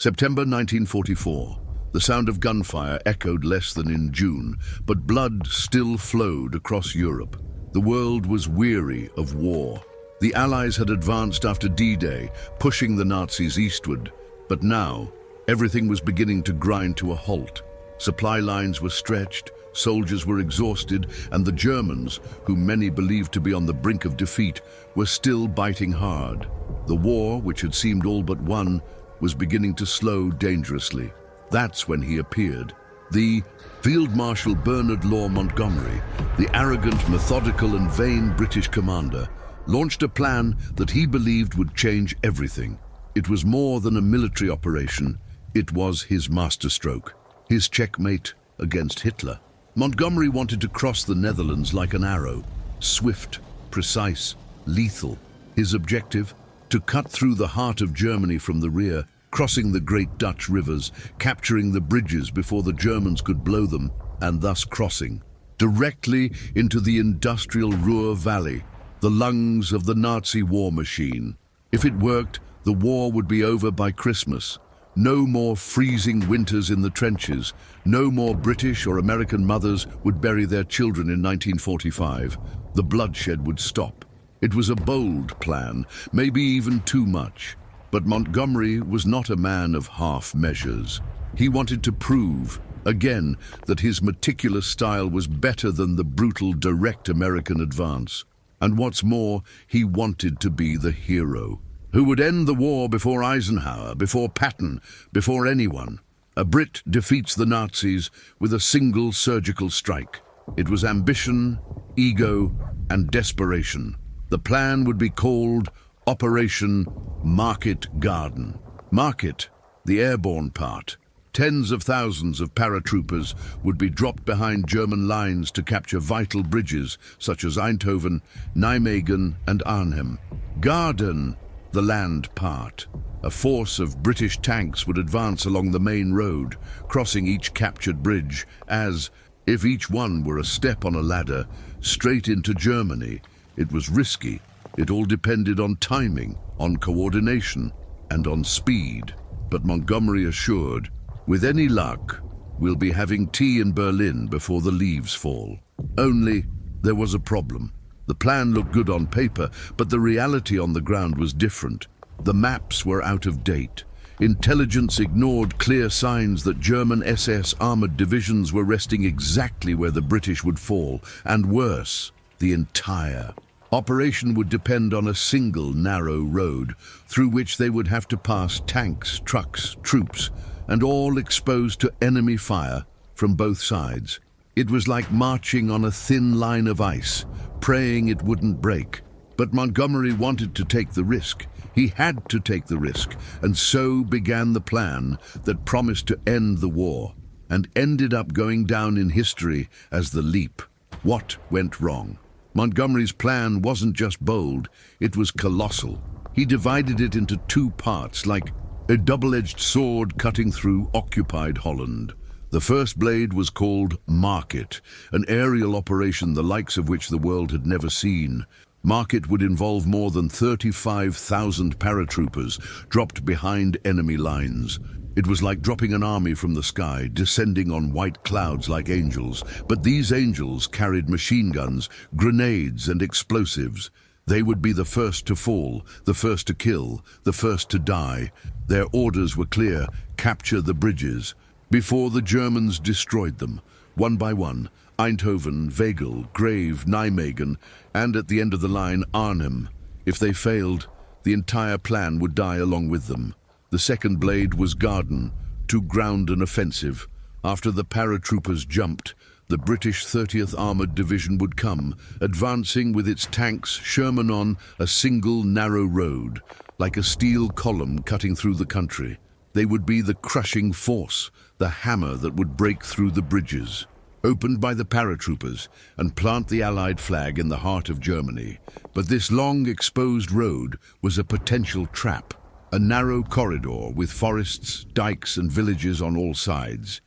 September 1944. The sound of gunfire echoed less than in June, but blood still flowed across Europe. The world was weary of war. The Allies had advanced after D-Day, pushing the Nazis eastward. But now, everything was beginning to grind to a halt. Supply lines were stretched, soldiers were exhausted, and the Germans, whom many believed to be on the brink of defeat, were still biting hard. The war, which had seemed all but won, was beginning to slow dangerously. That's when he appeared. The Field Marshal Bernard Law Montgomery, the arrogant, methodical and vain British commander, launched a plan that he believed would change everything. It was more than a military operation. It was his masterstroke, his checkmate against Hitler. Montgomery wanted to cross the Netherlands like an arrow, swift, precise, lethal. His objective? To cut through the heart of Germany from the rear, crossing the great Dutch rivers, capturing the bridges before the Germans could blow them, and thus crossing directly into the industrial Ruhr Valley, the lungs of the Nazi war machine. If it worked, the war would be over by Christmas. No more freezing winters in the trenches. No more British or American mothers would bury their children in 1945. The bloodshed would stop. It was a bold plan, maybe even too much. But Montgomery was not a man of half measures. He wanted to prove, again, that his meticulous style was better than the brutal, direct American advance. And what's more, he wanted to be the hero, who would end the war before Eisenhower, before Patton, before anyone. A Brit defeats the Nazis with a single surgical strike. It was ambition, ego, and desperation. The plan would be called Operation Market Garden. Market, the airborne part. Tens of thousands of paratroopers would be dropped behind German lines to capture vital bridges such as Eindhoven, Nijmegen and Arnhem. Garden, the land part. A force of British tanks would advance along the main road, crossing each captured bridge as, if each one were a step on a ladder, straight into Germany. It was risky. It all depended on timing, on coordination, and on speed. But Montgomery assured, with any luck, we'll be having tea in Berlin before the leaves fall. Only, there was a problem. The plan looked good on paper, but the reality on the ground was different. The maps were out of date. Intelligence ignored clear signs that German SS armored divisions were resting exactly where the British would fall, and worse, the entire operation would depend on a single narrow road through which they would have to pass tanks, trucks, troops, and all exposed to enemy fire from both sides. It was like marching on a thin line of ice, praying it wouldn't break. But Montgomery wanted to take the risk. He had to take the risk, and so began the plan that promised to end the war, and ended up going down in history as the Leap. What went wrong? Montgomery's plan wasn't just bold, it was colossal. He divided it into two parts, like a double-edged sword cutting through occupied Holland. The first blade was called Market, an aerial operation the likes of which the world had never seen. Market would involve more than 35,000 paratroopers dropped behind enemy lines. It was like dropping an army from the sky, descending on white clouds like angels. But these angels carried machine guns, grenades and explosives. They would be the first to fall, the first to kill, the first to die. Their orders were clear: capture the bridges, before the Germans destroyed them, one by one. Eindhoven, Wegel, Grave, Nijmegen, and at the end of the line, Arnhem. If they failed, the entire plan would die along with them. The second blade was Garden, to ground an offensive. After the paratroopers jumped, the British 30th Armoured Division would come, advancing with its tanks Sherman on a single narrow road, like a steel column cutting through the country. They would be the crushing force, the hammer that would break through the bridges, opened by the paratroopers, and plant the Allied flag in the heart of Germany. But this long, exposed road was a potential trap. A narrow corridor with forests, dikes and villages on all sides.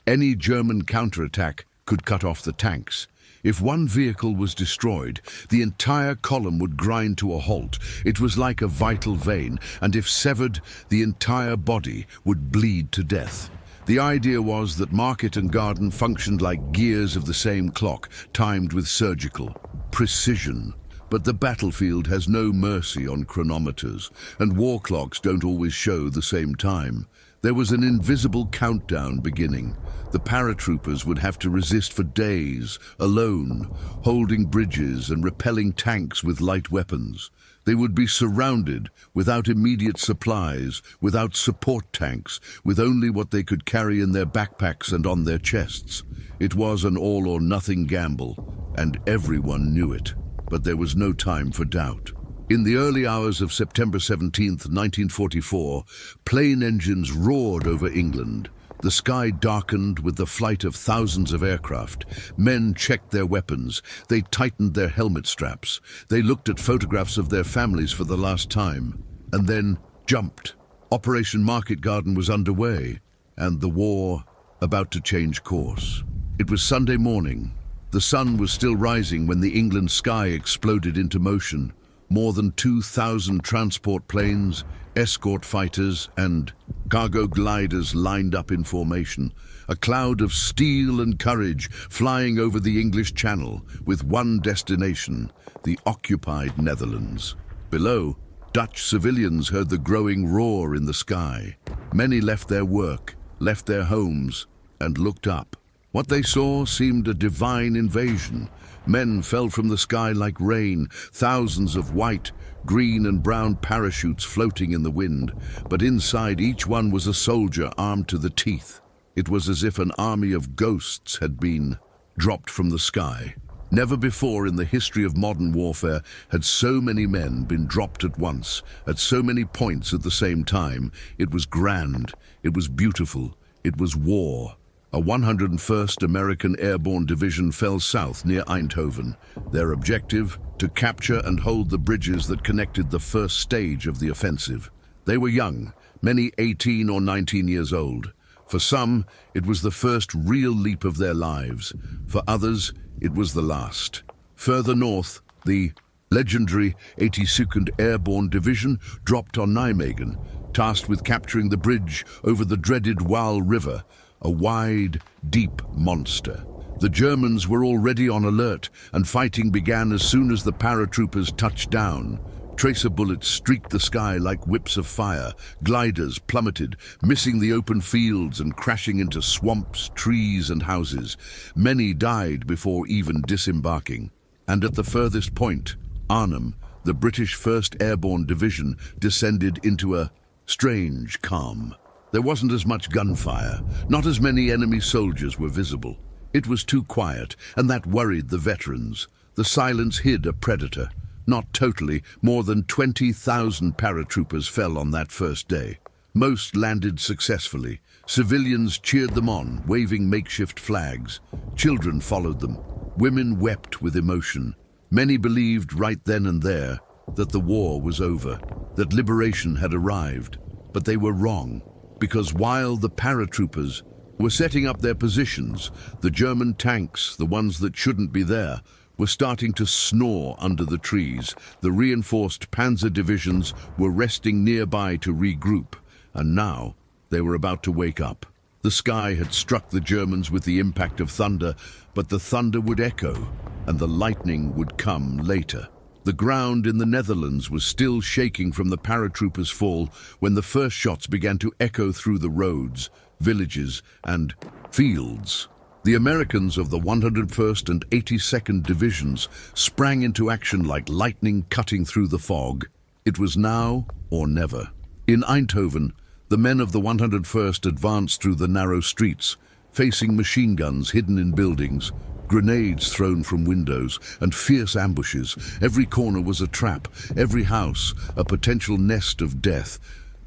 Any German counterattack could cut off the tanks. If one vehicle was destroyed, the entire column would grind to a halt. It was like a vital vein, and if severed, the entire body would bleed to death. The idea was that market and garden functioned like gears of the same clock, timed with surgical precision. But the battlefield has no mercy on chronometers, and war clocks don't always show the same time. There was an invisible countdown beginning. The paratroopers would have to resist for days, alone, holding bridges and repelling tanks with light weapons. They would be surrounded, without immediate supplies, without support tanks, with only what they could carry in their backpacks and on their chests. It was an all-or-nothing gamble, and everyone knew it. But there was no time for doubt. In the early hours of September 17, 1944, plane engines roared over England. The sky darkened with the flight of thousands of aircraft. Men checked their weapons. They tightened their helmet straps. They looked at photographs of their families for the last time, and then jumped. Operation Market Garden was underway, and the war about to change course. It was Sunday morning. The sun was still rising when the England sky exploded into motion. More than 2,000 transport planes, escort fighters, and cargo gliders lined up in formation. A cloud of steel and courage flying over the English Channel with one destination, the occupied Netherlands. Below, Dutch civilians heard the growing roar in the sky. Many left their work, left their homes, and looked up. What they saw seemed a divine invasion. Men fell from the sky like rain, thousands of white, green and brown parachutes floating in the wind, but inside each one was a soldier armed to the teeth. It was as if an army of ghosts had been dropped from the sky. Never before in the history of modern warfare had so many men been dropped at once, at so many points at the same time. It was grand, it was beautiful, it was war. A 101st American Airborne Division fell south near Eindhoven. Their objective, to capture and hold the bridges that connected the first stage of the offensive. They were young, many 18 or 19 years old. For some, it was the first real leap of their lives. For others, it was the last. Further north, the legendary 82nd Airborne Division dropped on Nijmegen, tasked with capturing the bridge over the dreaded WWII River, a wide, deep monster. The Germans were already on alert, and fighting began as soon as the paratroopers touched down. Tracer bullets streaked the sky like whips of fire. Gliders plummeted, missing the open fields and crashing into swamps, trees, and houses. Many died before even disembarking. And at the furthest point, Arnhem, the British 1st Airborne Division, descended into a strange calm. There wasn't as much gunfire. Not as many enemy soldiers were visible. It was too quiet, and that worried the veterans. The silence hid a predator. Not totally, more than 20,000 paratroopers fell on that first day. Most landed successfully. Civilians cheered them on, waving makeshift flags. Children followed them. Women wept with emotion. Many believed right then and there that the war was over, that liberation had arrived. But they were wrong, because while the paratroopers were setting up their positions, the German tanks, the ones that shouldn't be there, were starting to snore under the trees. The reinforced panzer divisions were resting nearby to regroup, and now they were about to wake up. The sky had struck the Germans with the impact of thunder, but the thunder would echo, and the lightning would come later. The ground in the Netherlands was still shaking from the paratroopers' fall when the first shots began to echo through the roads, villages, and fields. The Americans of the 101st and 82nd Divisions sprang into action like lightning cutting through the fog. It was now or never. In Eindhoven, the men of the 101st advanced through the narrow streets, facing machine guns hidden in buildings, grenades thrown from windows, and fierce ambushes. Every corner was a trap, every house a potential nest of death.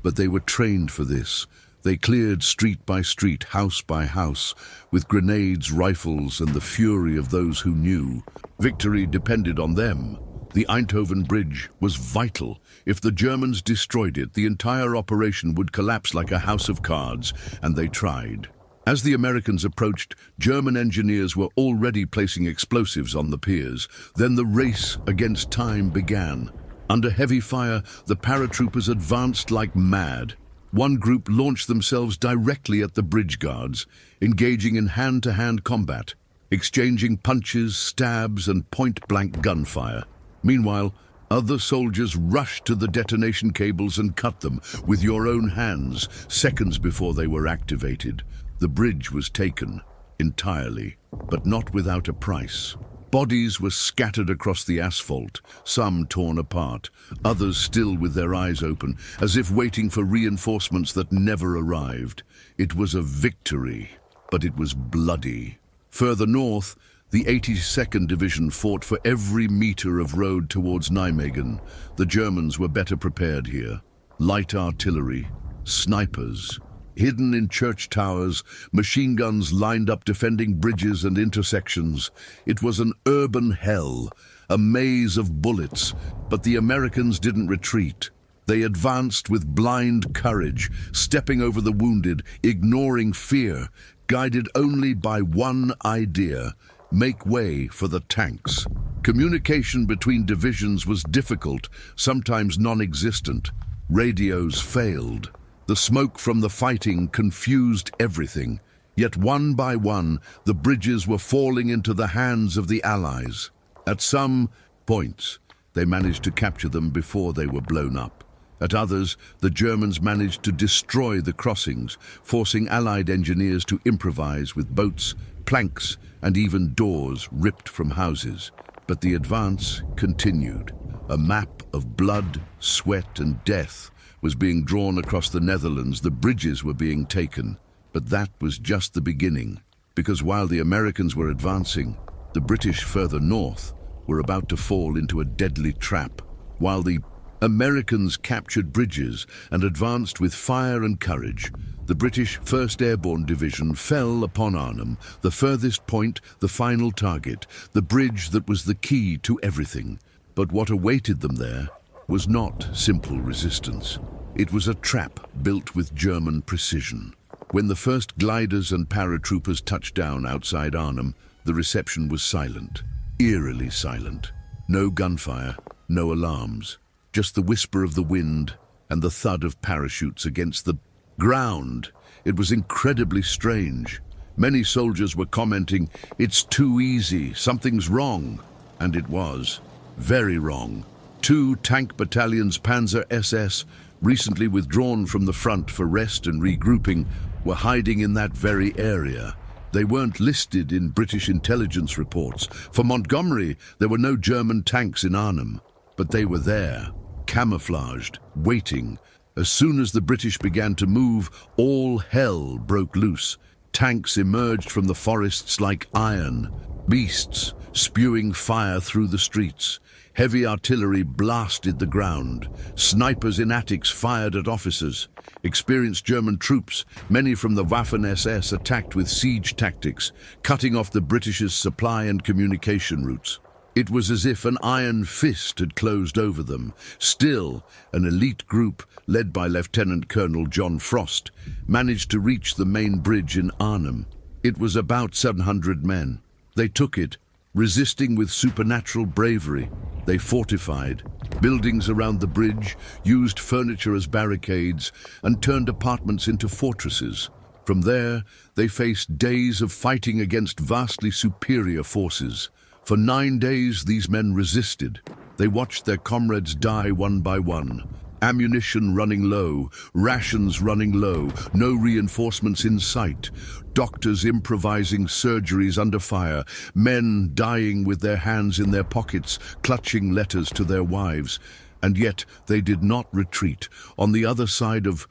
But they were trained for this. They cleared street by street, house by house, with grenades, rifles, and the fury of those who knew. Victory depended on them. The Eindhoven Bridge was vital. If the Germans destroyed it, the entire operation would collapse like a house of cards, and they tried. As the Americans approached, German engineers were already placing explosives on the piers. Then the race against time began. Under heavy fire, the paratroopers advanced like mad. One group launched themselves directly at the bridge guards, engaging in hand-to-hand combat, exchanging punches, stabs, and point-blank gunfire. Meanwhile, other soldiers rushed to the detonation cables and cut them with your own hands seconds before they were activated. The bridge was taken entirely, but not without a price. Bodies were scattered across the asphalt, some torn apart, others still with their eyes open, as if waiting for reinforcements that never arrived. It was a victory, but it was bloody. Further north, the 82nd Division fought for every meter of road towards Nijmegen. The Germans were better prepared here. Light artillery, snipers, hidden in church towers, machine guns lined up defending bridges and intersections. It was an urban hell, a maze of bullets, but the Americans didn't retreat. They advanced with blind courage, stepping over the wounded, ignoring fear, guided only by one idea: make way for the tanks. Communication between divisions was difficult, sometimes non-existent. Radios failed. The smoke from the fighting confused everything. Yet one by one, the bridges were falling into the hands of the Allies. At some points, they managed to capture them before they were blown up. At others, the Germans managed to destroy the crossings, forcing Allied engineers to improvise with boats, planks, and even doors ripped from houses. But the advance continued. A map of blood, sweat, and death was being drawn across the Netherlands. The bridges were being taken. But that was just the beginning, because while the Americans were advancing, the British further north were about to fall into a deadly trap. While the Americans captured bridges and advanced with fire and courage, the British 1st Airborne Division fell upon Arnhem, the furthest point, the final target, the bridge that was the key to everything. But what awaited them there was not simple resistance. It was a trap built with German precision. When the first gliders and paratroopers touched down outside Arnhem, the reception was silent, eerily silent. No gunfire, no alarms, just the whisper of the wind and the thud of parachutes against the ground. It was incredibly strange. Many soldiers were commenting, "It's too easy, something's wrong." And it was very wrong. 2 tank battalions Panzer SS, recently withdrawn from the front for rest and regrouping, were hiding in that very area. They weren't listed in British intelligence reports. For Montgomery, there were no German tanks in Arnhem, but they were there, camouflaged, waiting. As soon as the British began to move, all hell broke loose. Tanks emerged from the forests like iron beasts, spewing fire through the streets. Heavy artillery blasted the ground. Snipers in attics fired at officers. Experienced German troops, many from the Waffen-SS, attacked with siege tactics, cutting off the British's supply and communication routes. It was as if an iron fist had closed over them. Still, an elite group, led by Lieutenant Colonel John Frost, managed to reach the main bridge in Arnhem. It was about 700 men. They took it, resisting with supernatural bravery. They fortified buildings around the bridge, used furniture as barricades, and turned apartments into fortresses. From there, they faced days of fighting against vastly superior forces. For 9 days, these men resisted. They watched their comrades die one by one. Ammunition running low, rations running low, no reinforcements in sight, doctors improvising surgeries under fire, men dying with their hands in their pockets, clutching letters to their wives. And yet they did not retreat. On the other side of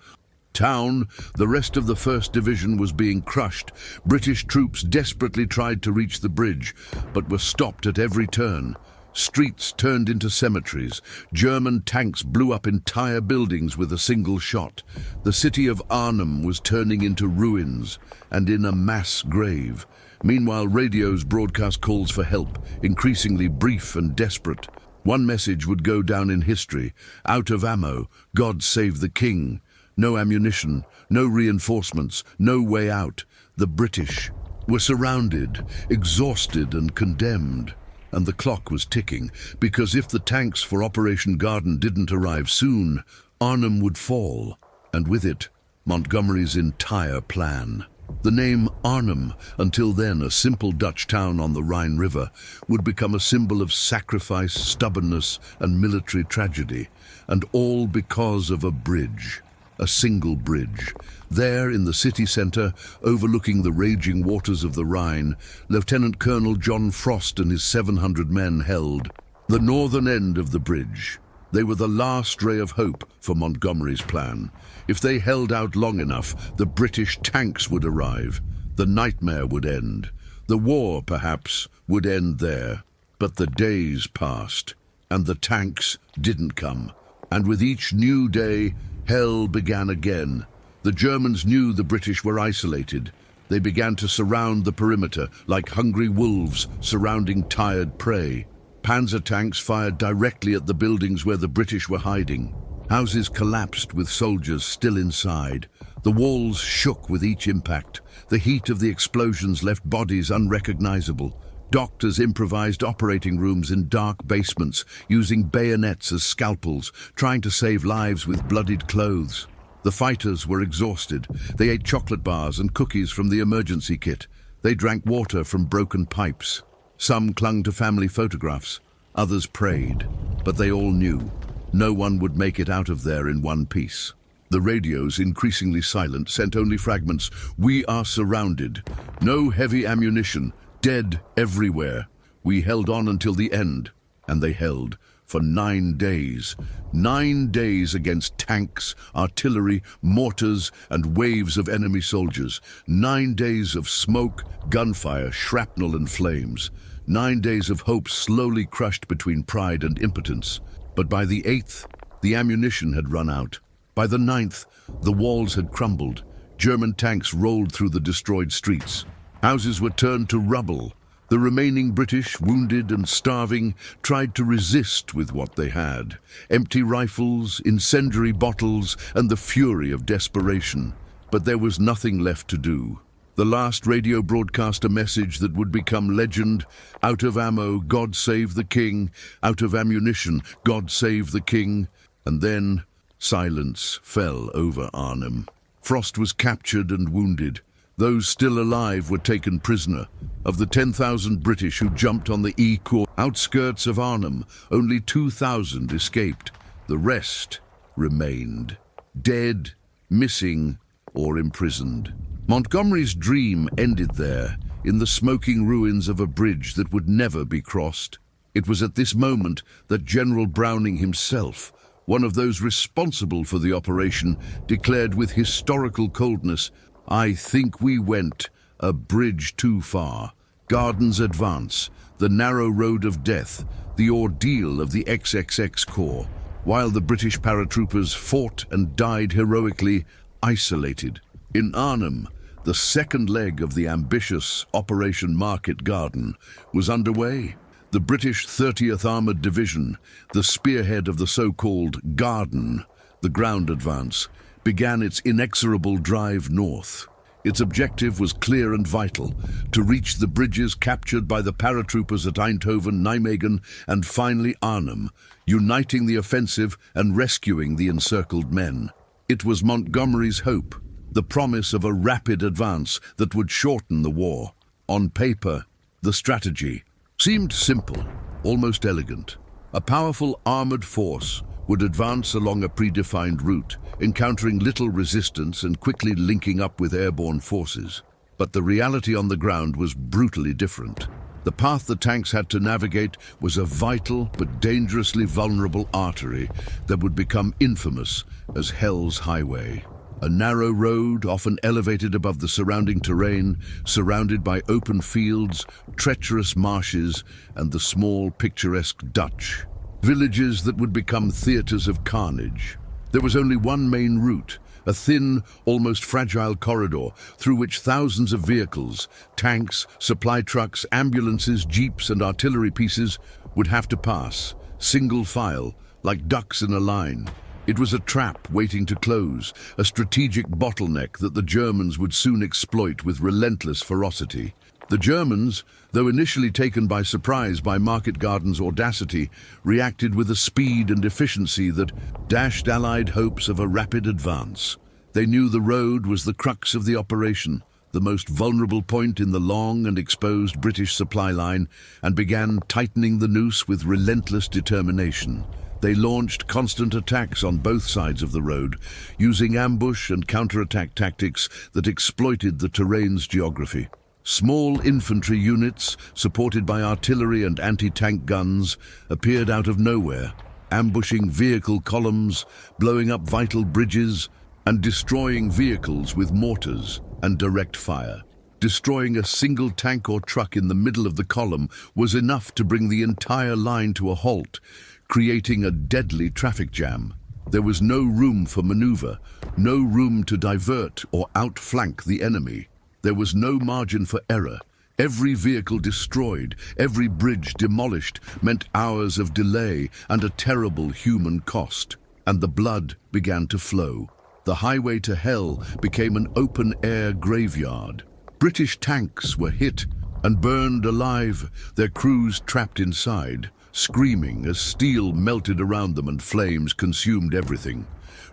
town, the rest of the 1st Division was being crushed. British troops desperately tried to reach the bridge, but were stopped at every turn. Streets turned into cemeteries. German tanks blew up entire buildings with a single shot. The city of Arnhem was turning into ruins and in a mass grave. Meanwhile, radios broadcast calls for help, increasingly brief and desperate. One message would go down in history: "Out of ammo, God save the King." No ammunition, no reinforcements, no way out. The British were surrounded, exhausted and condemned. And the clock was ticking, because if the tanks for Operation Garden didn't arrive soon, Arnhem would fall, and with it, Montgomery's entire plan. The name Arnhem, until then a simple Dutch town on the Rhine River, would become a symbol of sacrifice, stubbornness, and military tragedy, and all because of a bridge. A single bridge. There, in the city centre, overlooking the raging waters of the Rhine, Lieutenant Colonel John Frost and his 700 men held the northern end of the bridge. They were the last ray of hope for Montgomery's plan. If they held out long enough, the British tanks would arrive. The nightmare would end. The war, perhaps, would end there. But the days passed, and the tanks didn't come. And with each new day, hell began again. The Germans knew the British were isolated. They began to surround the perimeter like hungry wolves surrounding tired prey. Panzer tanks fired directly at the buildings where the British were hiding. Houses collapsed with soldiers still inside. The walls shook with each impact. The heat of the explosions left bodies unrecognizable. Doctors improvised operating rooms in dark basements, using bayonets as scalpels, trying to save lives with bloodied clothes. The fighters were exhausted. They ate chocolate bars and cookies from the emergency kit. They drank water from broken pipes. Some clung to family photographs. Others prayed. But they all knew no one would make it out of there in one piece. The radios, increasingly silent, sent only fragments. "We are surrounded. No heavy ammunition. Dead everywhere. We held on until the end." And they held for 9 days. 9 days against tanks, artillery, mortars, and waves of enemy soldiers. 9 days of smoke, gunfire, shrapnel, and flames. 9 days of hope slowly crushed between pride and impotence. But by the 8th, the ammunition had run out. By the 9th, the walls had crumbled. German tanks rolled through the destroyed streets. Houses were turned to rubble. The remaining British, wounded and starving, tried to resist with what they had. Empty rifles, incendiary bottles, and the fury of desperation. But there was nothing left to do. The last radio broadcast a message that would become legend. Out of ammo, God save the King. Out of ammunition, God save the King. And then silence fell over Arnhem. Frost was captured and wounded. Those still alive were taken prisoner. Of the 10,000 British who jumped on the outskirts of Arnhem, only 2,000 escaped. The rest remained, dead, missing, or imprisoned. Montgomery's dream ended there, in the smoking ruins of a bridge that would never be crossed. It was at this moment that General Browning himself, one of those responsible for the operation, declared with historical coldness, "I think we went a bridge too far. Gardens advance, the narrow road of death, the ordeal of the XXX Corps, while the British paratroopers fought and died heroically, isolated." In Arnhem, the second leg of the ambitious Operation Market Garden was underway. The British 30th Armoured Division, the spearhead of the so-called Garden, the ground advance, began its inexorable drive north. Its objective was clear and vital: to reach the bridges captured by the paratroopers at Eindhoven, Nijmegen, and finally Arnhem, uniting the offensive and rescuing the encircled men. It was Montgomery's hope, the promise of a rapid advance that would shorten the war. On paper, the strategy seemed simple, almost elegant. A powerful armored force would advance along a predefined route, encountering little resistance and quickly linking up with airborne forces. But the reality on the ground was brutally different. The path the tanks had to navigate was a vital but dangerously vulnerable artery that would become infamous as Hell's Highway. A narrow road, often elevated above the surrounding terrain, surrounded by open fields, treacherous marshes, and the small, picturesque Dutch. Villages that would become theaters of carnage. There was only one main route, a thin, almost fragile corridor through which thousands of vehicles, tanks, supply trucks, ambulances, jeeps, and artillery pieces would have to pass, single file, like ducks in a line. It was a trap waiting to close, a strategic bottleneck that the Germans would soon exploit with relentless ferocity. The Germans, though initially taken by surprise by Market Garden's audacity, reacted with a speed and efficiency that dashed Allied hopes of a rapid advance. They knew the road was the crux of the operation, the most vulnerable point in the long and exposed British supply line, and began tightening the noose with relentless determination. They launched constant attacks on both sides of the road, using ambush and counterattack tactics that exploited the terrain's geography. Small infantry units, supported by artillery and anti-tank guns, appeared out of nowhere, ambushing vehicle columns, blowing up vital bridges, and destroying vehicles with mortars and direct fire. Destroying a single tank or truck in the middle of the column was enough to bring the entire line to a halt, creating a deadly traffic jam. There was no room for maneuver, no room to divert or outflank the enemy. There was no margin for error. Every vehicle destroyed, every bridge demolished, meant hours of delay and a terrible human cost. And the blood began to flow. The highway to hell became an open-air graveyard. British tanks were hit and burned alive, their crews trapped inside, screaming as steel melted around them and flames consumed everything.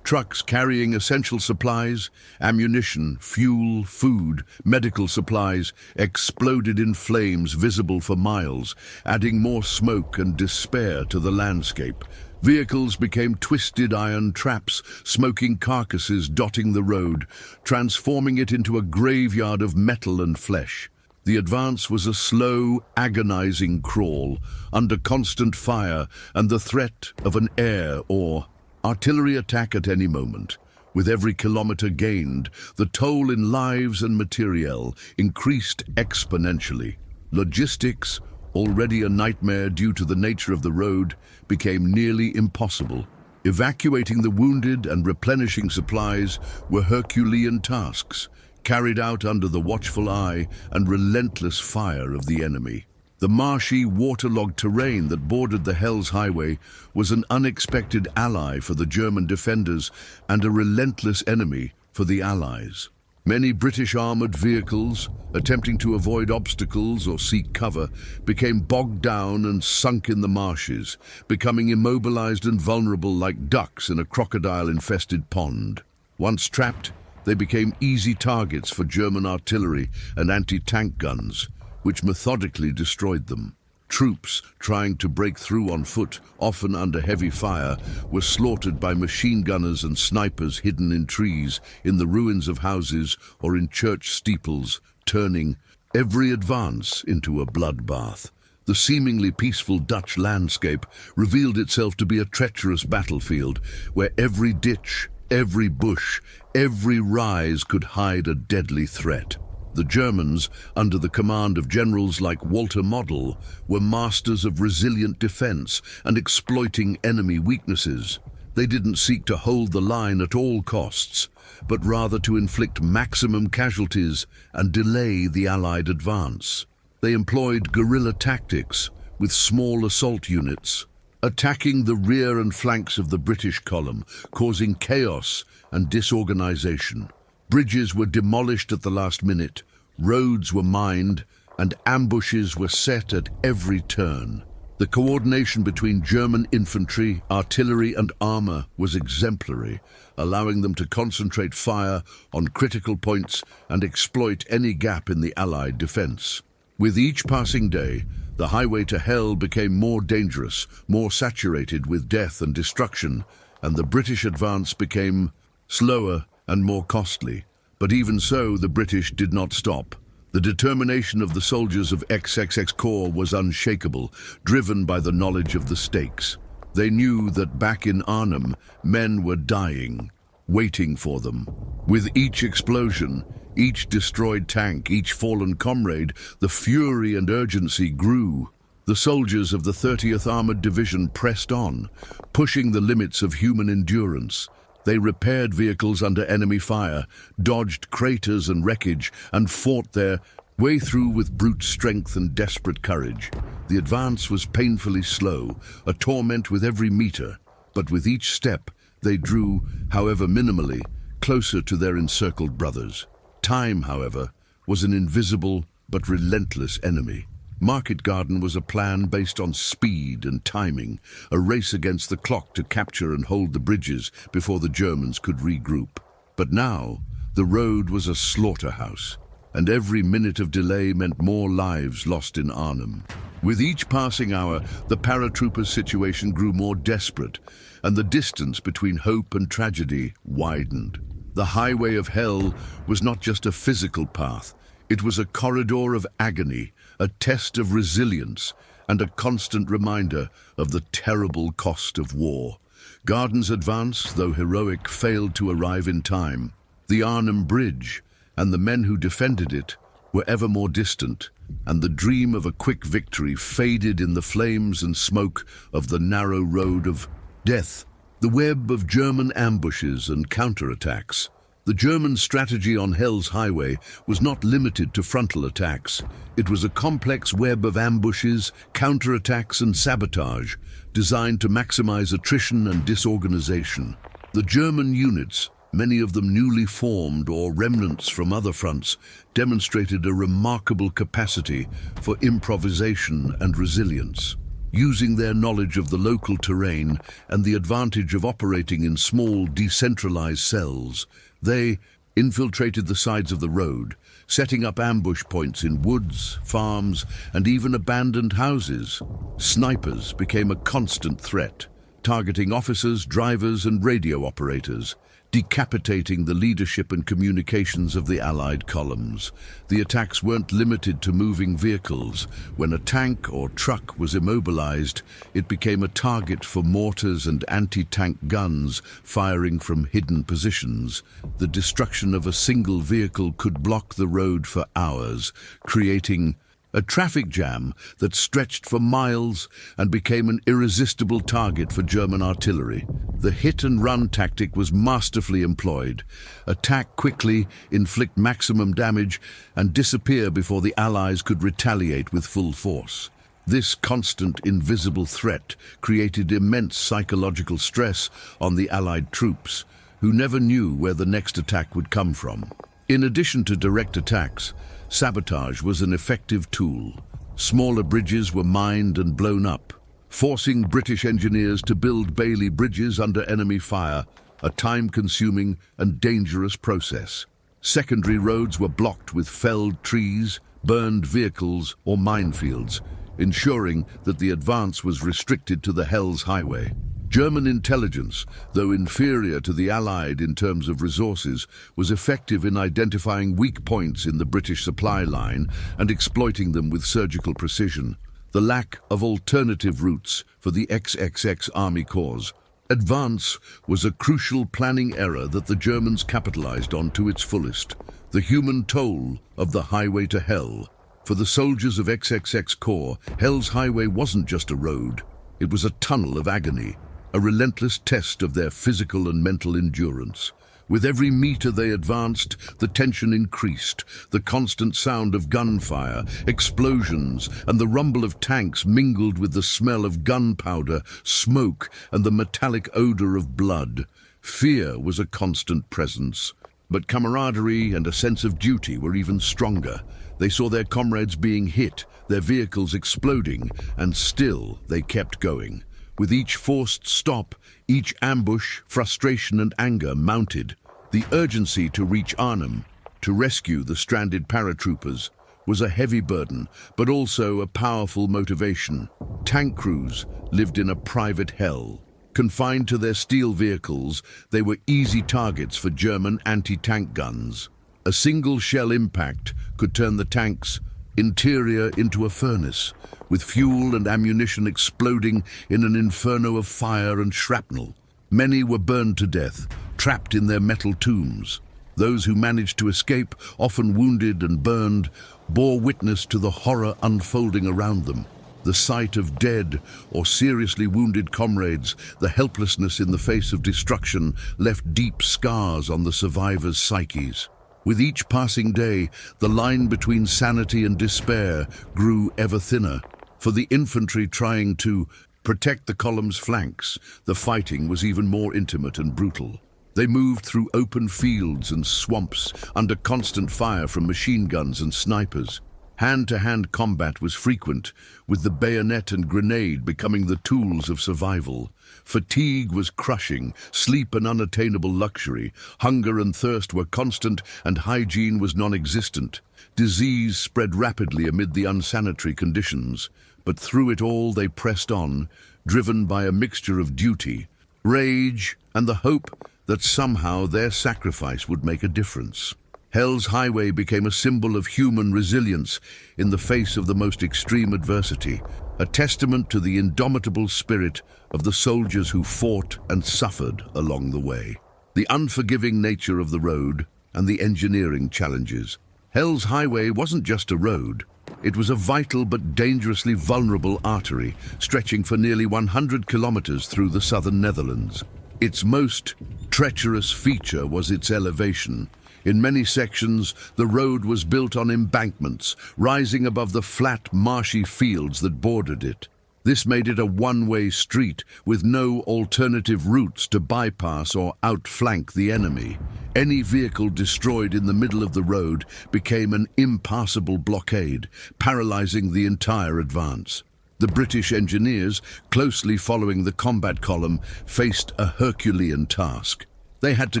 Trucks carrying essential supplies, ammunition, fuel, food, medical supplies exploded in flames visible for miles, adding more smoke and despair to the landscape. Vehicles became twisted iron traps, smoking carcasses dotting the road, transforming it into a graveyard of metal and flesh. The advance was a slow, agonizing crawl, under constant fire and the threat of an air or artillery attack at any moment. With every kilometer gained, the toll in lives and materiel increased exponentially. Logistics, already a nightmare due to the nature of the road, became nearly impossible. Evacuating the wounded and replenishing supplies were Herculean tasks, carried out under the watchful eye and relentless fire of the enemy. The marshy, waterlogged terrain that bordered the Hell's Highway was an unexpected ally for the German defenders and a relentless enemy for the Allies. Many British armored vehicles, attempting to avoid obstacles or seek cover, became bogged down and sunk in the marshes, becoming immobilized and vulnerable like ducks in a crocodile-infested pond. Once trapped, they became easy targets for German artillery and anti-tank guns, which methodically destroyed them. Troops trying to break through on foot, often under heavy fire, were slaughtered by machine gunners and snipers hidden in trees, in the ruins of houses, or in church steeples, turning every advance into a bloodbath. The seemingly peaceful Dutch landscape revealed itself to be a treacherous battlefield, where every ditch, every bush, every rise could hide a deadly threat. The Germans, under the command of generals like Walter Model, were masters of resilient defense and exploiting enemy weaknesses. They didn't seek to hold the line at all costs, but rather to inflict maximum casualties and delay the Allied advance. They employed guerrilla tactics with small assault units, attacking the rear and flanks of the British column, causing chaos and disorganization. Bridges were demolished at the last minute, roads were mined, and ambushes were set at every turn. The coordination between German infantry, artillery, and armor was exemplary, allowing them to concentrate fire on critical points and exploit any gap in the Allied defense. With each passing day, the highway to hell became more dangerous, more saturated with death and destruction, and the British advance became slower and more costly. But even so, the British did not stop. The determination of the soldiers of XXX Corps was unshakable, driven by the knowledge of the stakes. They knew that back in Arnhem, men were dying, waiting for them. With each explosion, each destroyed tank, each fallen comrade, the fury and urgency grew. The soldiers of the 30th Armored Division pressed on, pushing the limits of human endurance. They repaired vehicles under enemy fire, dodged craters and wreckage, and fought their way through with brute strength and desperate courage. The advance was painfully slow, a torment with every meter, but with each step, They drew, however minimally, closer to their encircled brothers. Time, however, was an invisible but relentless enemy. Market Garden was a plan based on speed and timing, a race against the clock to capture and hold the bridges before the Germans could regroup. But now, the road was a slaughterhouse, and every minute of delay meant more lives lost in Arnhem. With each passing hour, the paratroopers' situation grew more desperate, and the distance between hope and tragedy widened. The highway of hell was not just a physical path, it was a corridor of agony, a test of resilience, and a constant reminder of the terrible cost of war. Garden's advance, though heroic, failed to arrive in time. The Arnhem Bridge and the men who defended it were ever more distant, and the dream of a quick victory faded in the flames and smoke of the narrow road of death. The web of German ambushes and counterattacks. The German strategy on Hell's Highway was not limited to frontal attacks. It was a complex web of ambushes, counterattacks and sabotage, designed to maximize attrition and disorganization. The German units, many of them newly formed or remnants from other fronts, demonstrated a remarkable capacity for improvisation and resilience. Using their knowledge of the local terrain and the advantage of operating in small, decentralized cells, they infiltrated the sides of the road, setting up ambush points in woods, farms, and even abandoned houses. Snipers became a constant threat, targeting officers, drivers, and radio operators, decapitating the leadership and communications of the Allied columns. The attacks weren't limited to moving vehicles. When a tank or truck was immobilized, it became a target for mortars and anti-tank guns firing from hidden positions. The destruction of a single vehicle could block the road for hours, creating a traffic jam that stretched for miles and became an irresistible target for German artillery. The hit-and-run tactic was masterfully employed. Attack quickly, inflict maximum damage, and disappear before the Allies could retaliate with full force. This constant, invisible threat created immense psychological stress on the Allied troops, who never knew where the next attack would come from. In addition to direct attacks, sabotage was an effective tool. Smaller bridges were mined and blown up, forcing British engineers to build Bailey bridges under enemy fire, a time-consuming and dangerous process. Secondary roads were blocked with felled trees, burned vehicles, or minefields, ensuring that the advance was restricted to the Hell's Highway. German intelligence, though inferior to the Allied in terms of resources, was effective in identifying weak points in the British supply line and exploiting them with surgical precision. The lack of alternative routes for the XXX Army Corps' advance was a crucial planning error that the Germans capitalized on to its fullest. The human toll of the highway to hell. For the soldiers of XXX Corps, Hell's Highway wasn't just a road. It was a tunnel of agony, a relentless test of their physical and mental endurance. With every meter they advanced, the tension increased. The constant sound of gunfire, explosions, and the rumble of tanks mingled with the smell of gunpowder, smoke, and the metallic odor of blood. Fear was a constant presence, but camaraderie and a sense of duty were even stronger. They saw their comrades being hit, their vehicles exploding, and still they kept going. With each forced stop, each ambush, frustration and anger mounted. The urgency to reach Arnhem, to rescue the stranded paratroopers, was a heavy burden, but also a powerful motivation. Tank crews lived in a private hell. Confined to their steel vehicles, they were easy targets for German anti-tank guns. A single shell impact could turn the tank's interior into a furnace, with fuel and ammunition exploding in an inferno of fire and shrapnel. Many were burned to death, trapped in their metal tombs. Those who managed to escape, often wounded and burned, bore witness to the horror unfolding around them. The sight of dead or seriously wounded comrades, the helplessness in the face of destruction, left deep scars on the survivors' psyches. With each passing day, the line between sanity and despair grew ever thinner. For the infantry trying to protect the column's flanks. The fighting was even more intimate and brutal. They moved through open fields and swamps under constant fire from machine guns and snipers. Hand-to-hand combat was frequent, with the bayonet and grenade becoming the tools of survival. Fatigue was crushing, sleep an unattainable luxury, hunger and thirst were constant, and hygiene was non-existent. Disease spread rapidly amid the unsanitary conditions, but through it all they pressed on, driven by a mixture of duty, rage, and the hope that somehow their sacrifice would make a difference. Hell's Highway became a symbol of human resilience in the face of the most extreme adversity, a testament to the indomitable spirit of the soldiers who fought and suffered along the way. The unforgiving nature of the road and the engineering challenges. Hell's Highway wasn't just a road. It was a vital but dangerously vulnerable artery, stretching for nearly 100 kilometers through the southern Netherlands. Its most treacherous feature was its elevation. In many sections, the road was built on embankments, rising above the flat, marshy fields that bordered it. This made it a one-way street with no alternative routes to bypass or outflank the enemy. Any vehicle destroyed in the middle of the road became an impassable blockade, paralyzing the entire advance. The British engineers, closely following the combat column, faced a Herculean task. They had to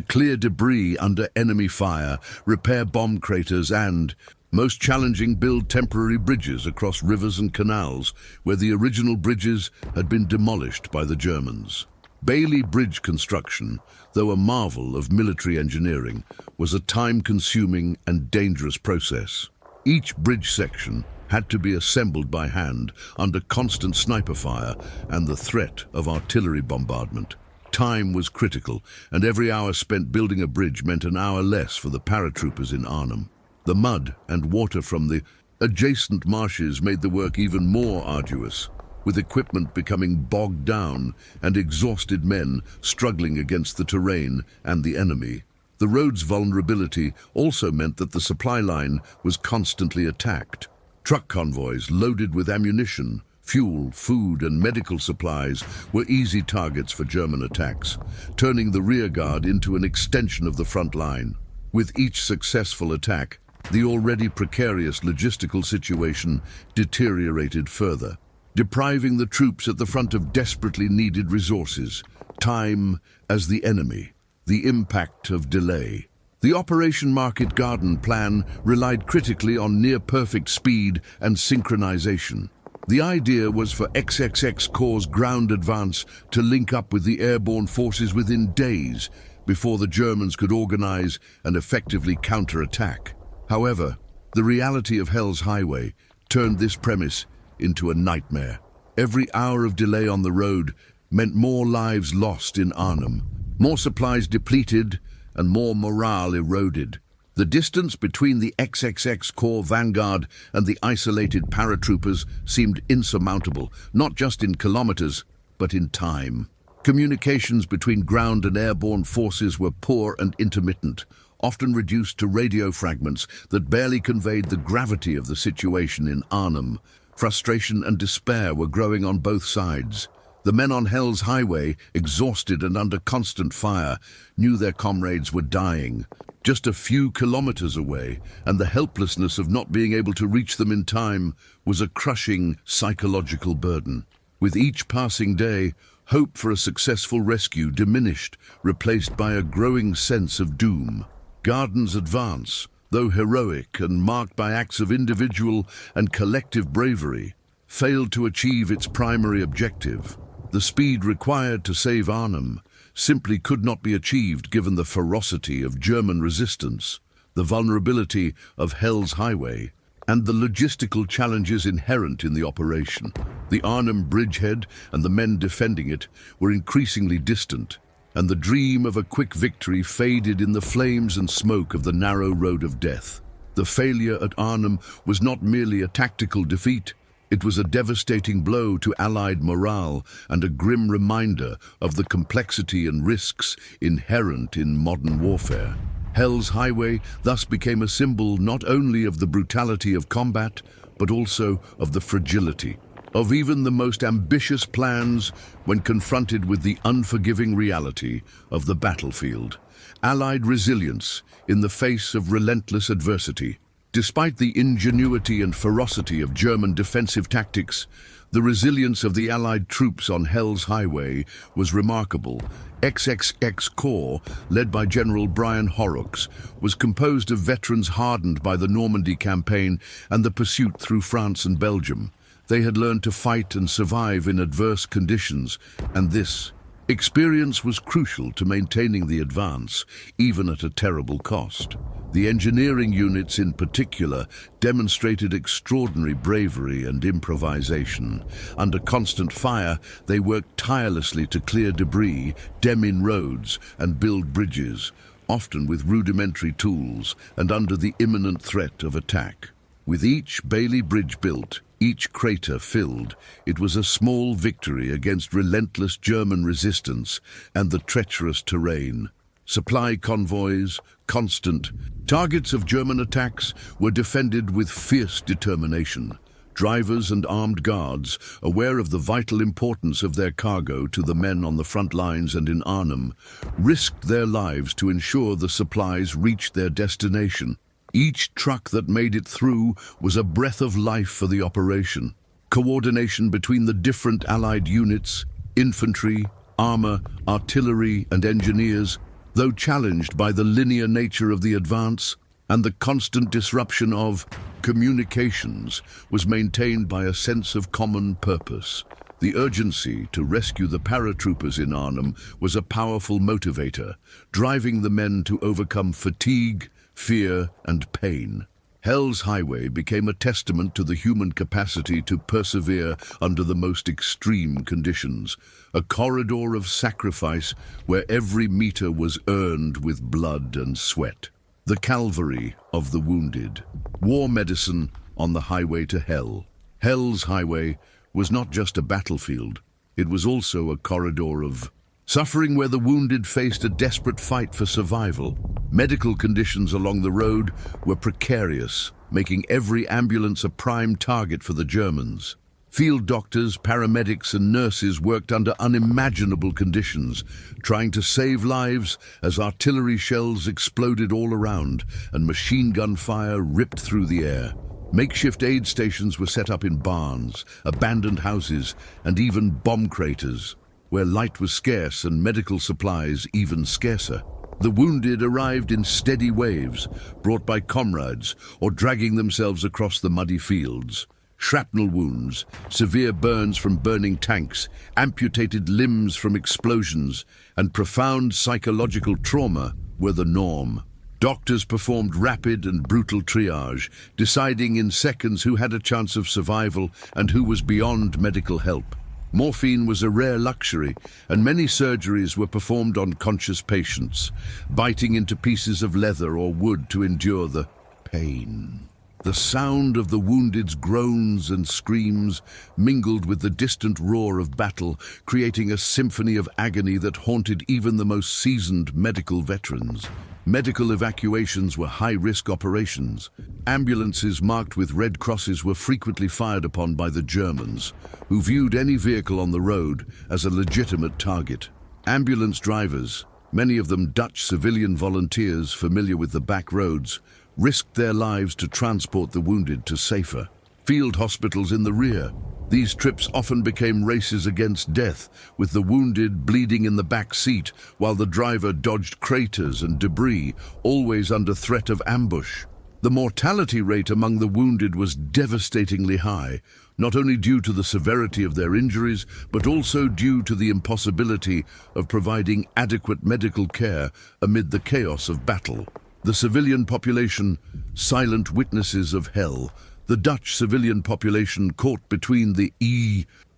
clear debris under enemy fire, repair bomb craters and, most challenging, build temporary bridges across rivers and canals where the original bridges had been demolished by the Germans. Bailey Bridge construction, though a marvel of military engineering, was a time-consuming and dangerous process. Each bridge section had to be assembled by hand under constant sniper fire and the threat of artillery bombardment. Time was critical, and every hour spent building a bridge meant an hour less for the paratroopers in Arnhem. The mud and water from the adjacent marshes made the work even more arduous, with equipment becoming bogged down and exhausted men struggling against the terrain and the enemy. The road's vulnerability also meant that the supply line was constantly attacked. Truck convoys loaded with ammunition, fuel, food, and medical supplies were easy targets for German attacks, turning the rearguard into an extension of the front line. With each successful attack, the already precarious logistical situation deteriorated further, depriving the troops at the front of desperately needed resources, time as the enemy, the impact of delay. The Operation Market Garden plan relied critically on near-perfect speed and synchronization. The idea was for XXX Corps' ground advance to link up with the airborne forces within days before the Germans could organize and effectively counterattack. However, the reality of Hell's Highway turned this premise into a nightmare. Every hour of delay on the road meant more lives lost in Arnhem, more supplies depleted, and more morale eroded. The distance between the XXX Corps vanguard and the isolated paratroopers seemed insurmountable, not just in kilometers, but in time. Communications between ground and airborne forces were poor and intermittent, often reduced to radio fragments that barely conveyed the gravity of the situation in Arnhem. Frustration and despair were growing on both sides. The men on Hell's Highway, exhausted and under constant fire, knew their comrades were dying, just a few kilometers away, and the helplessness of not being able to reach them in time was a crushing psychological burden. With each passing day, hope for a successful rescue diminished, replaced by a growing sense of doom. Garden's advance, though heroic and marked by acts of individual and collective bravery, failed to achieve its primary objective. The speed required to save Arnhem simply could not be achieved given the ferocity of German resistance, the vulnerability of Hell's Highway, and the logistical challenges inherent in the operation. The Arnhem bridgehead and the men defending it were increasingly distant, and the dream of a quick victory faded in the flames and smoke of the narrow road of death. The failure at Arnhem was not merely a tactical defeat. It was a devastating blow to Allied morale and a grim reminder of the complexity and risks inherent in modern warfare. Hell's Highway thus became a symbol not only of the brutality of combat, but also of the fragility of even the most ambitious plans when confronted with the unforgiving reality of the battlefield. Allied resilience in the face of relentless adversity. Despite the ingenuity and ferocity of German defensive tactics, the resilience of the Allied troops on Hell's Highway was remarkable. XXX Corps, led by General Brian Horrocks, was composed of veterans hardened by the Normandy campaign and the pursuit through France and Belgium. They had learned to fight and survive in adverse conditions, and this experience was crucial to maintaining the advance, even at a terrible cost. The engineering units in particular demonstrated extraordinary bravery and improvisation. Under constant fire, they worked tirelessly to clear debris, dem roads, and build bridges, often with rudimentary tools and under the imminent threat of attack. With each Bailey Bridge built, each crater filled, it was a small victory against relentless German resistance and the treacherous terrain. Supply convoys, constant. Targets of German attacks were defended with fierce determination. Drivers and armed guards, aware of the vital importance of their cargo to the men on the front lines and in Arnhem, risked their lives to ensure the supplies reached their destination. Each truck that made it through was a breath of life for the operation. Coordination between the different Allied units, infantry, armor, artillery, and engineers, though challenged by the linear nature of the advance and the constant disruption of communications, was maintained by a sense of common purpose. The urgency to rescue the paratroopers in Arnhem was a powerful motivator, driving the men to overcome fatigue, fear, and pain. Hell's Highway became a testament to the human capacity to persevere under the most extreme conditions, a corridor of sacrifice where every meter was earned with blood and sweat. The Calvary of the wounded. War medicine on the highway to hell. Hell's Highway was not just a battlefield, it was also a corridor of suffering where the wounded faced a desperate fight for survival. Medical conditions along the road were precarious, making every ambulance a prime target for the Germans. Field doctors, paramedics, and nurses worked under unimaginable conditions, trying to save lives as artillery shells exploded all around and machine gun fire ripped through the air. Makeshift aid stations were set up in barns, abandoned houses, and even bomb craters, where light was scarce and medical supplies even scarcer. The wounded arrived in steady waves, brought by comrades or dragging themselves across the muddy fields. Shrapnel wounds, severe burns from burning tanks, amputated limbs from explosions, and profound psychological trauma were the norm. Doctors performed rapid and brutal triage, deciding in seconds who had a chance of survival and who was beyond medical help. Morphine was a rare luxury, and many surgeries were performed on conscious patients, biting into pieces of leather or wood to endure the pain. The sound of the wounded's groans and screams mingled with the distant roar of battle, creating a symphony of agony that haunted even the most seasoned medical veterans. Medical evacuations were high-risk operations. Ambulances marked with red crosses were frequently fired upon by the Germans, who viewed any vehicle on the road as a legitimate target. Ambulance drivers, many of them Dutch civilian volunteers familiar with the back roads, risked their lives to transport the wounded to safer field hospitals in the rear. These trips often became races against death, with the wounded bleeding in the back seat while the driver dodged craters and debris, always under threat of ambush. The mortality rate among the wounded was devastatingly high, not only due to the severity of their injuries, but also due to the impossibility of providing adequate medical care amid the chaos of battle. The civilian population, silent witnesses of hell. The Dutch civilian population caught between the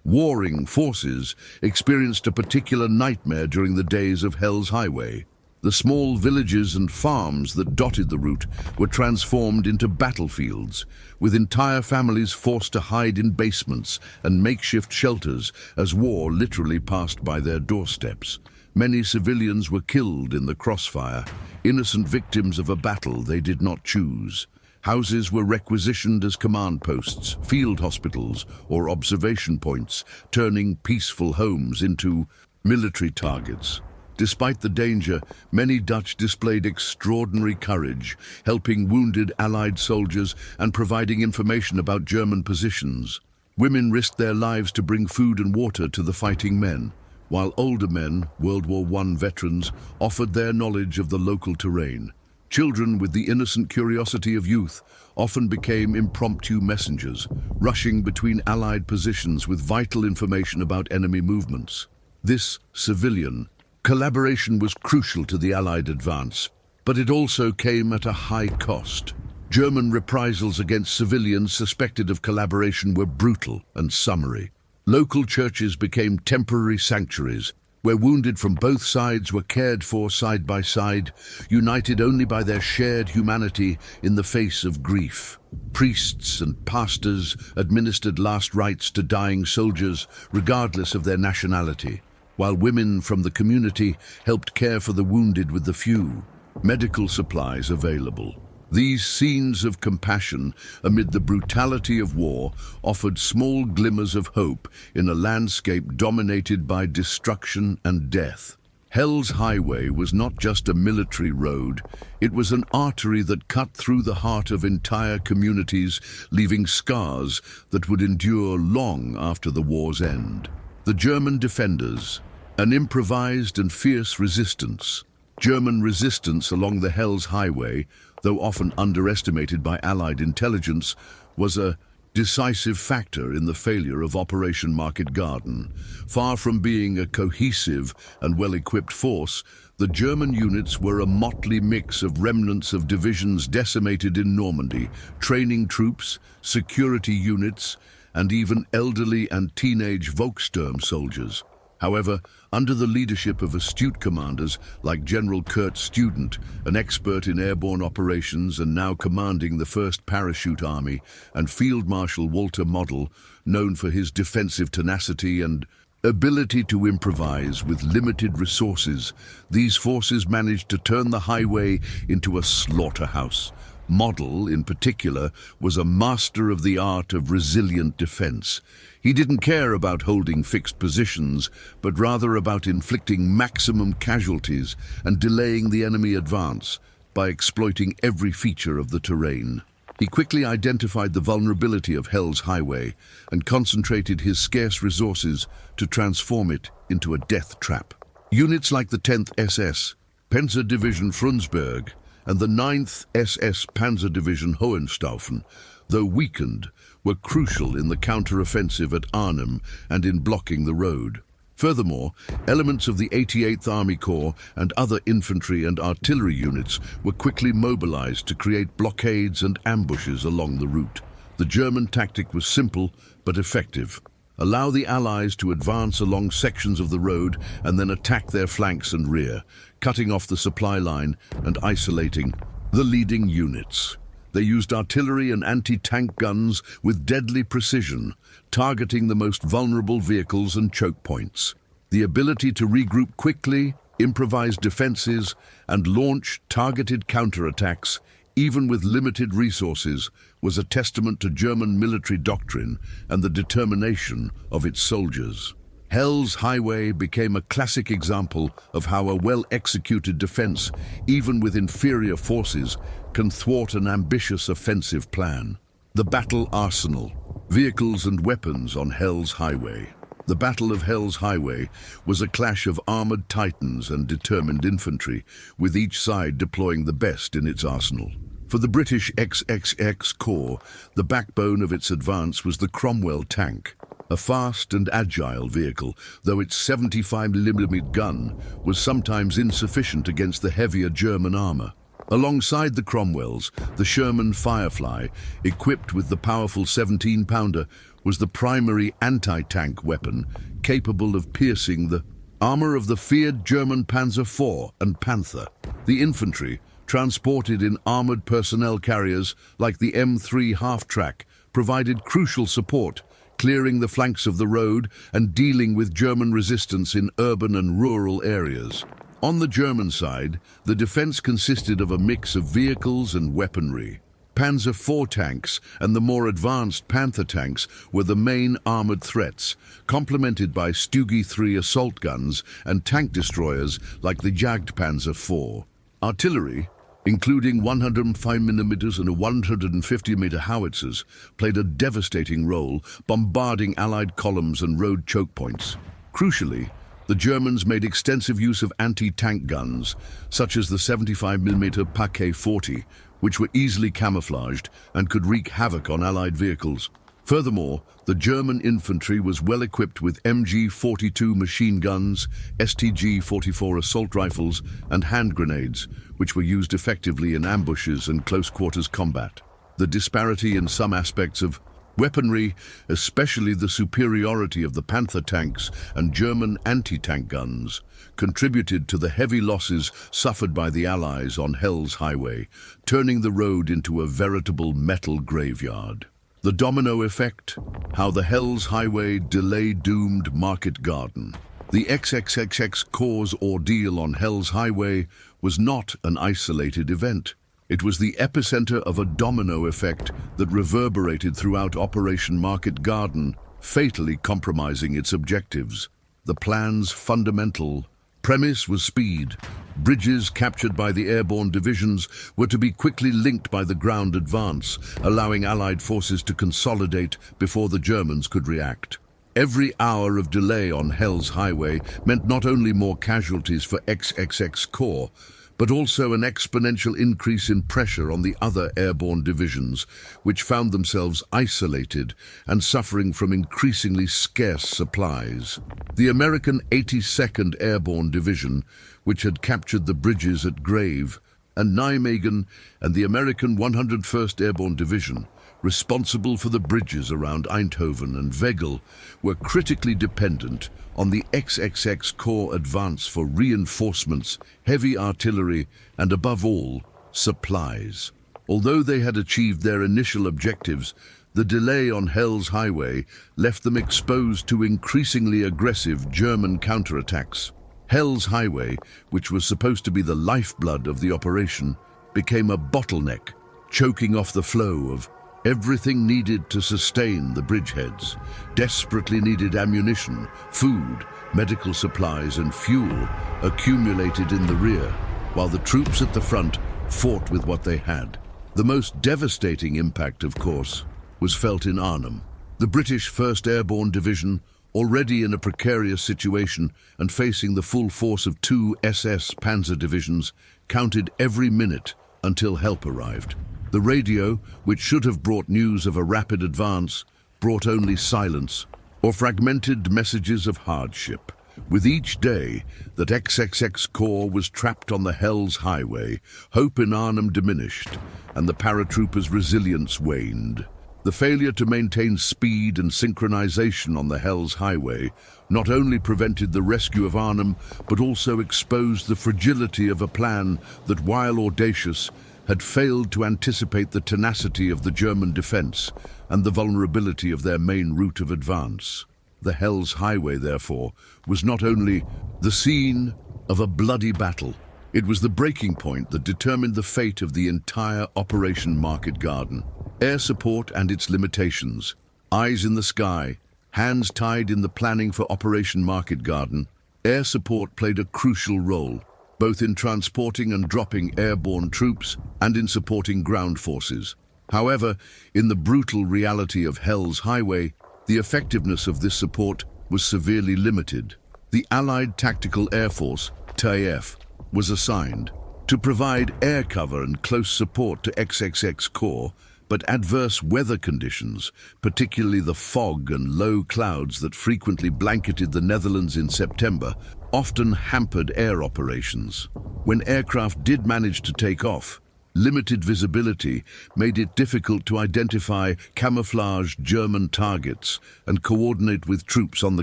warring forces experienced a particular nightmare during the days of Hell's Highway. The small villages and farms that dotted the route were transformed into battlefields, with entire families forced to hide in basements and makeshift shelters as war literally passed by their doorsteps. Many civilians were killed in the crossfire, innocent victims of a battle they did not choose. Houses were requisitioned as command posts, field hospitals, or observation points, turning peaceful homes into military targets. Despite the danger, many Dutch displayed extraordinary courage, helping wounded Allied soldiers and providing information about German positions. Women risked their lives to bring food and water to the fighting men, while older men, World War I veterans, offered their knowledge of the local terrain. Children, with the innocent curiosity of youth, often became impromptu messengers, rushing between Allied positions with vital information about enemy movements. This civilian collaboration was crucial to the Allied advance, but it also came at a high cost. German reprisals against civilians suspected of collaboration were brutal and summary. Local churches became temporary sanctuaries, where wounded from both sides were cared for side by side, united only by their shared humanity in the face of grief. Priests and pastors administered last rites to dying soldiers, regardless of their nationality, while women from the community helped care for the wounded with the few medical supplies available. These scenes of compassion amid the brutality of war offered small glimmers of hope in a landscape dominated by destruction and death. Hell's Highway was not just a military road, it was an artery that cut through the heart of entire communities, leaving scars that would endure long after the war's end. The German defenders, an improvised and fierce resistance. German resistance along the Hell's Highway, though often underestimated by Allied intelligence, was a decisive factor in the failure of Operation Market Garden. Far from being a cohesive and well-equipped force, the German units were a motley mix of remnants of divisions decimated in Normandy, training troops, security units, and even elderly and teenage Volkssturm soldiers. However, under the leadership of astute commanders like General Kurt Student, an expert in airborne operations and now commanding the 1st Parachute Army, and Field Marshal Walter Model, known for his defensive tenacity and ability to improvise with limited resources, these forces managed to turn the highway into a slaughterhouse. Model, in particular, was a master of the art of resilient defense. He didn't care about holding fixed positions, but rather about inflicting maximum casualties and delaying the enemy advance by exploiting every feature of the terrain. He quickly identified the vulnerability of Hell's Highway and concentrated his scarce resources to transform it into a death trap. Units like the 10th SS, Panzer Division Frundsberg, and the 9th SS Panzer Division Hohenstaufen, though weakened, were crucial in the counter-offensive at Arnhem and in blocking the road. Furthermore, elements of the 88th Army Corps and other infantry and artillery units were quickly mobilized to create blockades and ambushes along the route. The German tactic was simple but effective. Allow the Allies to advance along sections of the road and then attack their flanks and rear, cutting off the supply line and isolating the leading units. They used artillery and anti-tank guns with deadly precision, targeting the most vulnerable vehicles and choke points. The ability to regroup quickly, improvise defenses, and launch targeted counterattacks, even with limited resources, was a testament to German military doctrine and the determination of its soldiers. Hell's Highway became a classic example of how a well-executed defense, even with inferior forces, can thwart an ambitious offensive plan. The Battle Arsenal, vehicles and weapons on Hell's Highway. The Battle of Hell's Highway was a clash of armored titans and determined infantry, with each side deploying the best in its arsenal. For the British XXX Corps, the backbone of its advance was the Cromwell tank, a fast and agile vehicle, though its 75mm gun was sometimes insufficient against the heavier German armor. Alongside the Cromwells, the Sherman Firefly, equipped with the powerful 17-pounder, was the primary anti-tank weapon capable of piercing the armor of the feared German Panzer IV and Panther. The infantry, transported in armored personnel carriers like the M3 half-track, provided crucial support, clearing the flanks of the road and dealing with German resistance in urban and rural areas. On the German side, the defense consisted of a mix of vehicles and weaponry. Panzer IV tanks and the more advanced Panther tanks were the main armoured threats, complemented by Stuggy III assault guns and tank destroyers like the Jagdpanzer IV. Artillery, including 105mm and 150mm howitzers, played a devastating role, bombarding Allied columns and road choke points. Crucially, the Germans made extensive use of anti-tank guns, such as the 75mm Paquet 40, which were easily camouflaged and could wreak havoc on Allied vehicles. Furthermore, the German infantry was well equipped with MG-42 machine guns, STG-44 assault rifles, and hand grenades, which were used effectively in ambushes and close-quarters combat. The disparity in some aspects of weaponry, especially the superiority of the Panther tanks and German anti-tank guns, contributed to the heavy losses suffered by the Allies on Hell's Highway, turning the road into a veritable metal graveyard. The domino effect, how the Hell's Highway delay-doomed Market Garden. The XXX Corps' ordeal on Hell's Highway was not an isolated event. It was the epicenter of a domino effect that reverberated throughout Operation Market Garden, fatally compromising its objectives. The plan's fundamental premise was speed. Bridges captured by the airborne divisions were to be quickly linked by the ground advance, allowing Allied forces to consolidate before the Germans could react. Every hour of delay on Hell's Highway meant not only more casualties for XXX Corps, but also an exponential increase in pressure on the other airborne divisions, which found themselves isolated and suffering from increasingly scarce supplies. The American 82nd Airborne Division, which had captured the bridges at Grave and Nijmegen, and the American 101st Airborne Division, responsible for the bridges around Eindhoven and Veghel, were critically dependent on the XXX Corps advance for reinforcements, heavy artillery, and above all, supplies. Although they had achieved their initial objectives, the delay on Hell's Highway left them exposed to increasingly aggressive German counterattacks. Hell's Highway, which was supposed to be the lifeblood of the operation, became a bottleneck, choking off the flow of everything needed to sustain the bridgeheads. Desperately needed ammunition, food, medical supplies, and fuel accumulated in the rear, while the troops at the front fought with what they had. The most devastating impact, of course, was felt in Arnhem. The British 1st Airborne Division, already in a precarious situation and facing the full force of 2 SS Panzer divisions, counted every minute until help arrived. The radio, which should have brought news of a rapid advance, brought only silence or fragmented messages of hardship. With each day that XXX Corps was trapped on the Hell's Highway, hope in Arnhem diminished and the paratroopers' resilience waned. The failure to maintain speed and synchronization on the Hell's Highway not only prevented the rescue of Arnhem, but also exposed the fragility of a plan that, while audacious, had failed to anticipate the tenacity of the German defense and the vulnerability of their main route of advance. The Hell's Highway, therefore, was not only the scene of a bloody battle, it was the breaking point that determined the fate of the entire Operation Market Garden. Air support and its limitations, eyes in the sky, hands tied in the planning for Operation Market Garden, air support played a crucial role, both in transporting and dropping airborne troops and in supporting ground forces. However, in the brutal reality of Hell's Highway, the effectiveness of this support was severely limited. The Allied Tactical Air Force, TAF, was assigned to provide air cover and close support to XXX Corps, but adverse weather conditions, particularly the fog and low clouds that frequently blanketed the Netherlands in September, often hampered air operations. When aircraft did manage to take off, limited visibility made it difficult to identify camouflaged German targets and coordinate with troops on the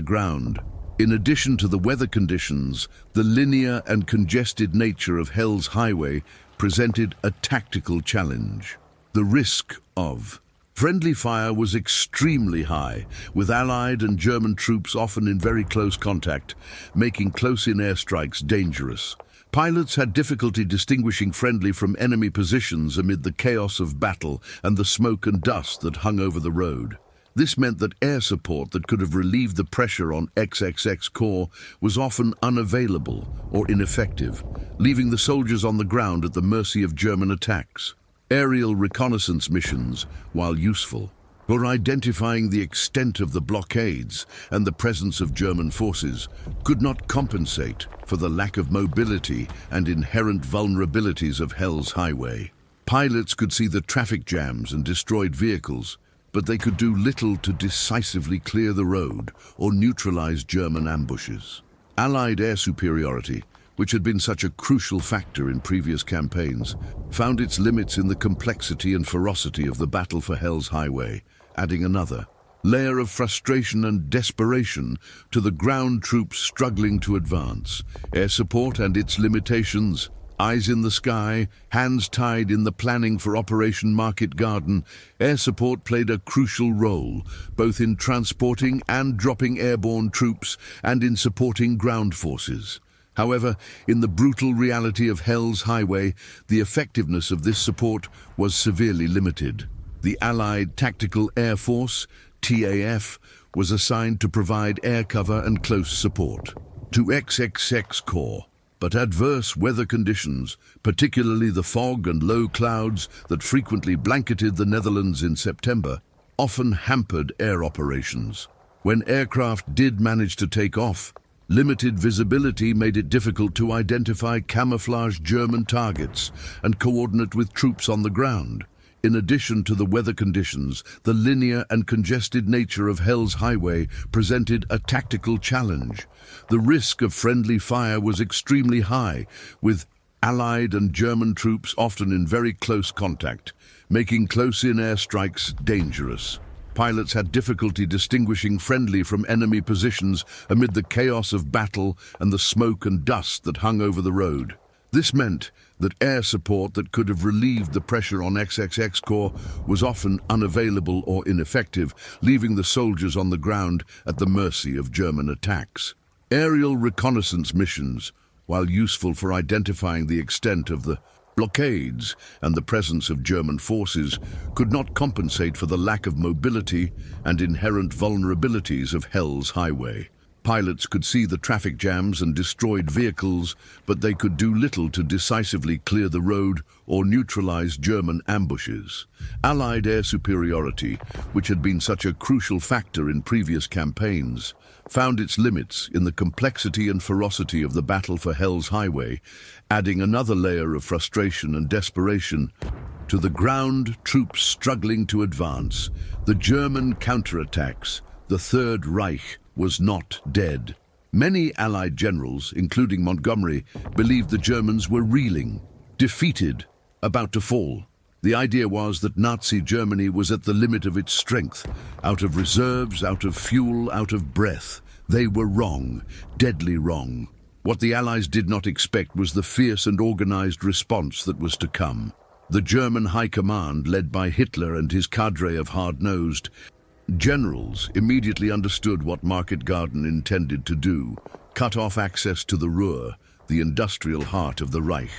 ground. In addition to the weather conditions, the linear and congested nature of Hell's Highway presented a tactical challenge. The risk of friendly fire was extremely high, with Allied and German troops often in very close contact, making close-in airstrikes dangerous. Pilots had difficulty distinguishing friendly from enemy positions amid the chaos of battle and the smoke and dust that hung over the road. This meant that air support that could have relieved the pressure on XXX Corps was often unavailable or ineffective, leaving the soldiers on the ground at the mercy of German attacks. Aerial reconnaissance missions, while useful, for identifying the extent of the blockades and the presence of German forces, could not compensate for the lack of mobility and inherent vulnerabilities of Hell's Highway. Pilots could see the traffic jams and destroyed vehicles, but they could do little to decisively clear the road or neutralize German ambushes. Allied air superiority, which had been such a crucial factor in previous campaigns, found its limits in the complexity and ferocity of the battle for Hell's Highway, adding another layer of frustration and desperation to the ground troops struggling to advance. Air support and its limitations, eyes in the sky, hands tied in the planning for Operation Market Garden, air support played a crucial role, both in transporting and dropping airborne troops and in supporting ground forces. However, in the brutal reality of Hell's Highway, the effectiveness of this support was severely limited. The Allied Tactical Air Force, TAF, was assigned to provide air cover and close support to XXX Corps. But adverse weather conditions, particularly the fog and low clouds that frequently blanketed the Netherlands in September, often hampered air operations. When aircraft did manage to take off, limited visibility made it difficult to identify camouflaged German targets and coordinate with troops on the ground. In addition to the weather conditions, the linear and congested nature of Hell's Highway presented a tactical challenge. The risk of friendly fire was extremely high, with Allied and German troops often in very close contact, making close-in airstrikes dangerous. Pilots had difficulty distinguishing friendly from enemy positions amid the chaos of battle and the smoke and dust that hung over the road. This meant that air support that could have relieved the pressure on XXX Corps was often unavailable or ineffective, leaving the soldiers on the ground at the mercy of German attacks. Aerial reconnaissance missions, while useful for identifying the extent of the blockades and the presence of German forces, could not compensate for the lack of mobility and inherent vulnerabilities of Hell's Highway. Pilots could see the traffic jams and destroyed vehicles, but they could do little to decisively clear the road or neutralize German ambushes. Allied air superiority, which had been such a crucial factor in previous campaigns, found its limits in the complexity and ferocity of the battle for Hell's Highway, adding another layer of frustration and desperation to the ground troops struggling to advance. The German counterattacks, the Third Reich, was not dead. Many Allied generals, including Montgomery, believed the Germans were reeling, defeated, about to fall. The idea was that Nazi Germany was at the limit of its strength, out of reserves, out of fuel, out of breath. They were wrong, deadly wrong. What the Allies did not expect was the fierce and organized response that was to come. The German High Command, led by Hitler and his cadre of hard-nosed generals, immediately understood what Market Garden intended to do: cut off access to the Ruhr, the industrial heart of the Reich.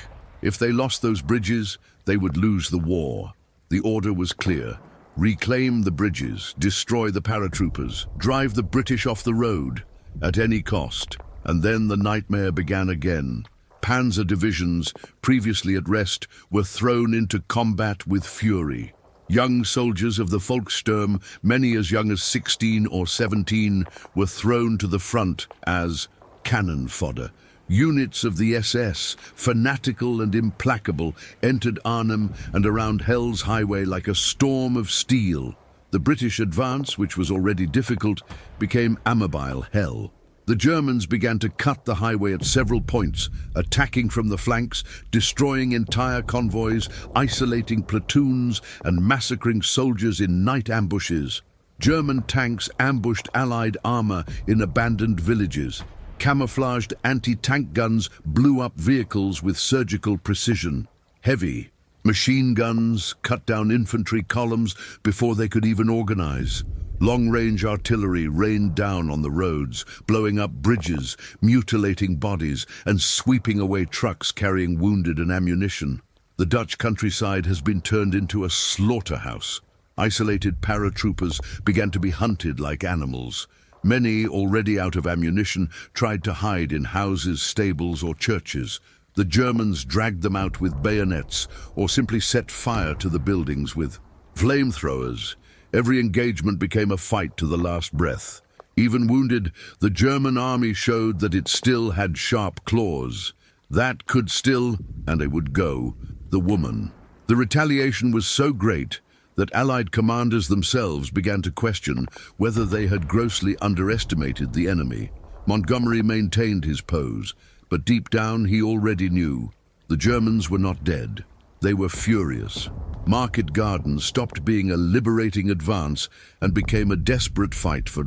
If they lost those bridges, they would lose the war. The order was clear: reclaim the bridges, destroy the paratroopers, drive the British off the road at any cost. And then the nightmare began again. Panzer divisions, previously at rest, were thrown into combat with fury. Young soldiers of the Volkssturm, many as young as 16 or 17, were thrown to the front as cannon fodder. Units of the SS, fanatical and implacable, entered Arnhem and around Hell's Highway like a storm of steel. The British advance, which was already difficult, became immobile hell. The Germans began to cut the highway at several points, attacking from the flanks, destroying entire convoys, isolating platoons, and massacring soldiers in night ambushes. German tanks ambushed Allied armor in abandoned villages. Camouflaged anti-tank guns blew up vehicles with surgical precision. Heavy machine guns cut down infantry columns before they could even organize. Long-range artillery rained down on the roads, blowing up bridges, mutilating bodies, and sweeping away trucks carrying wounded and ammunition. The Dutch countryside has been turned into a slaughterhouse. Isolated paratroopers began to be hunted like animals. Many, already out of ammunition, tried to hide in houses, stables, or churches. The Germans dragged them out with bayonets or simply set fire to the buildings with flamethrowers. Every engagement became a fight to the last breath. Even wounded, the German army showed that it still had sharp claws. That could still, and they would go, the woman. The retaliation was so great that Allied commanders themselves began to question whether they had grossly underestimated the enemy. Montgomery maintained his pose, but deep down he already knew the Germans were not dead. They were furious. Market Garden stopped being a liberating advance and became a desperate fight for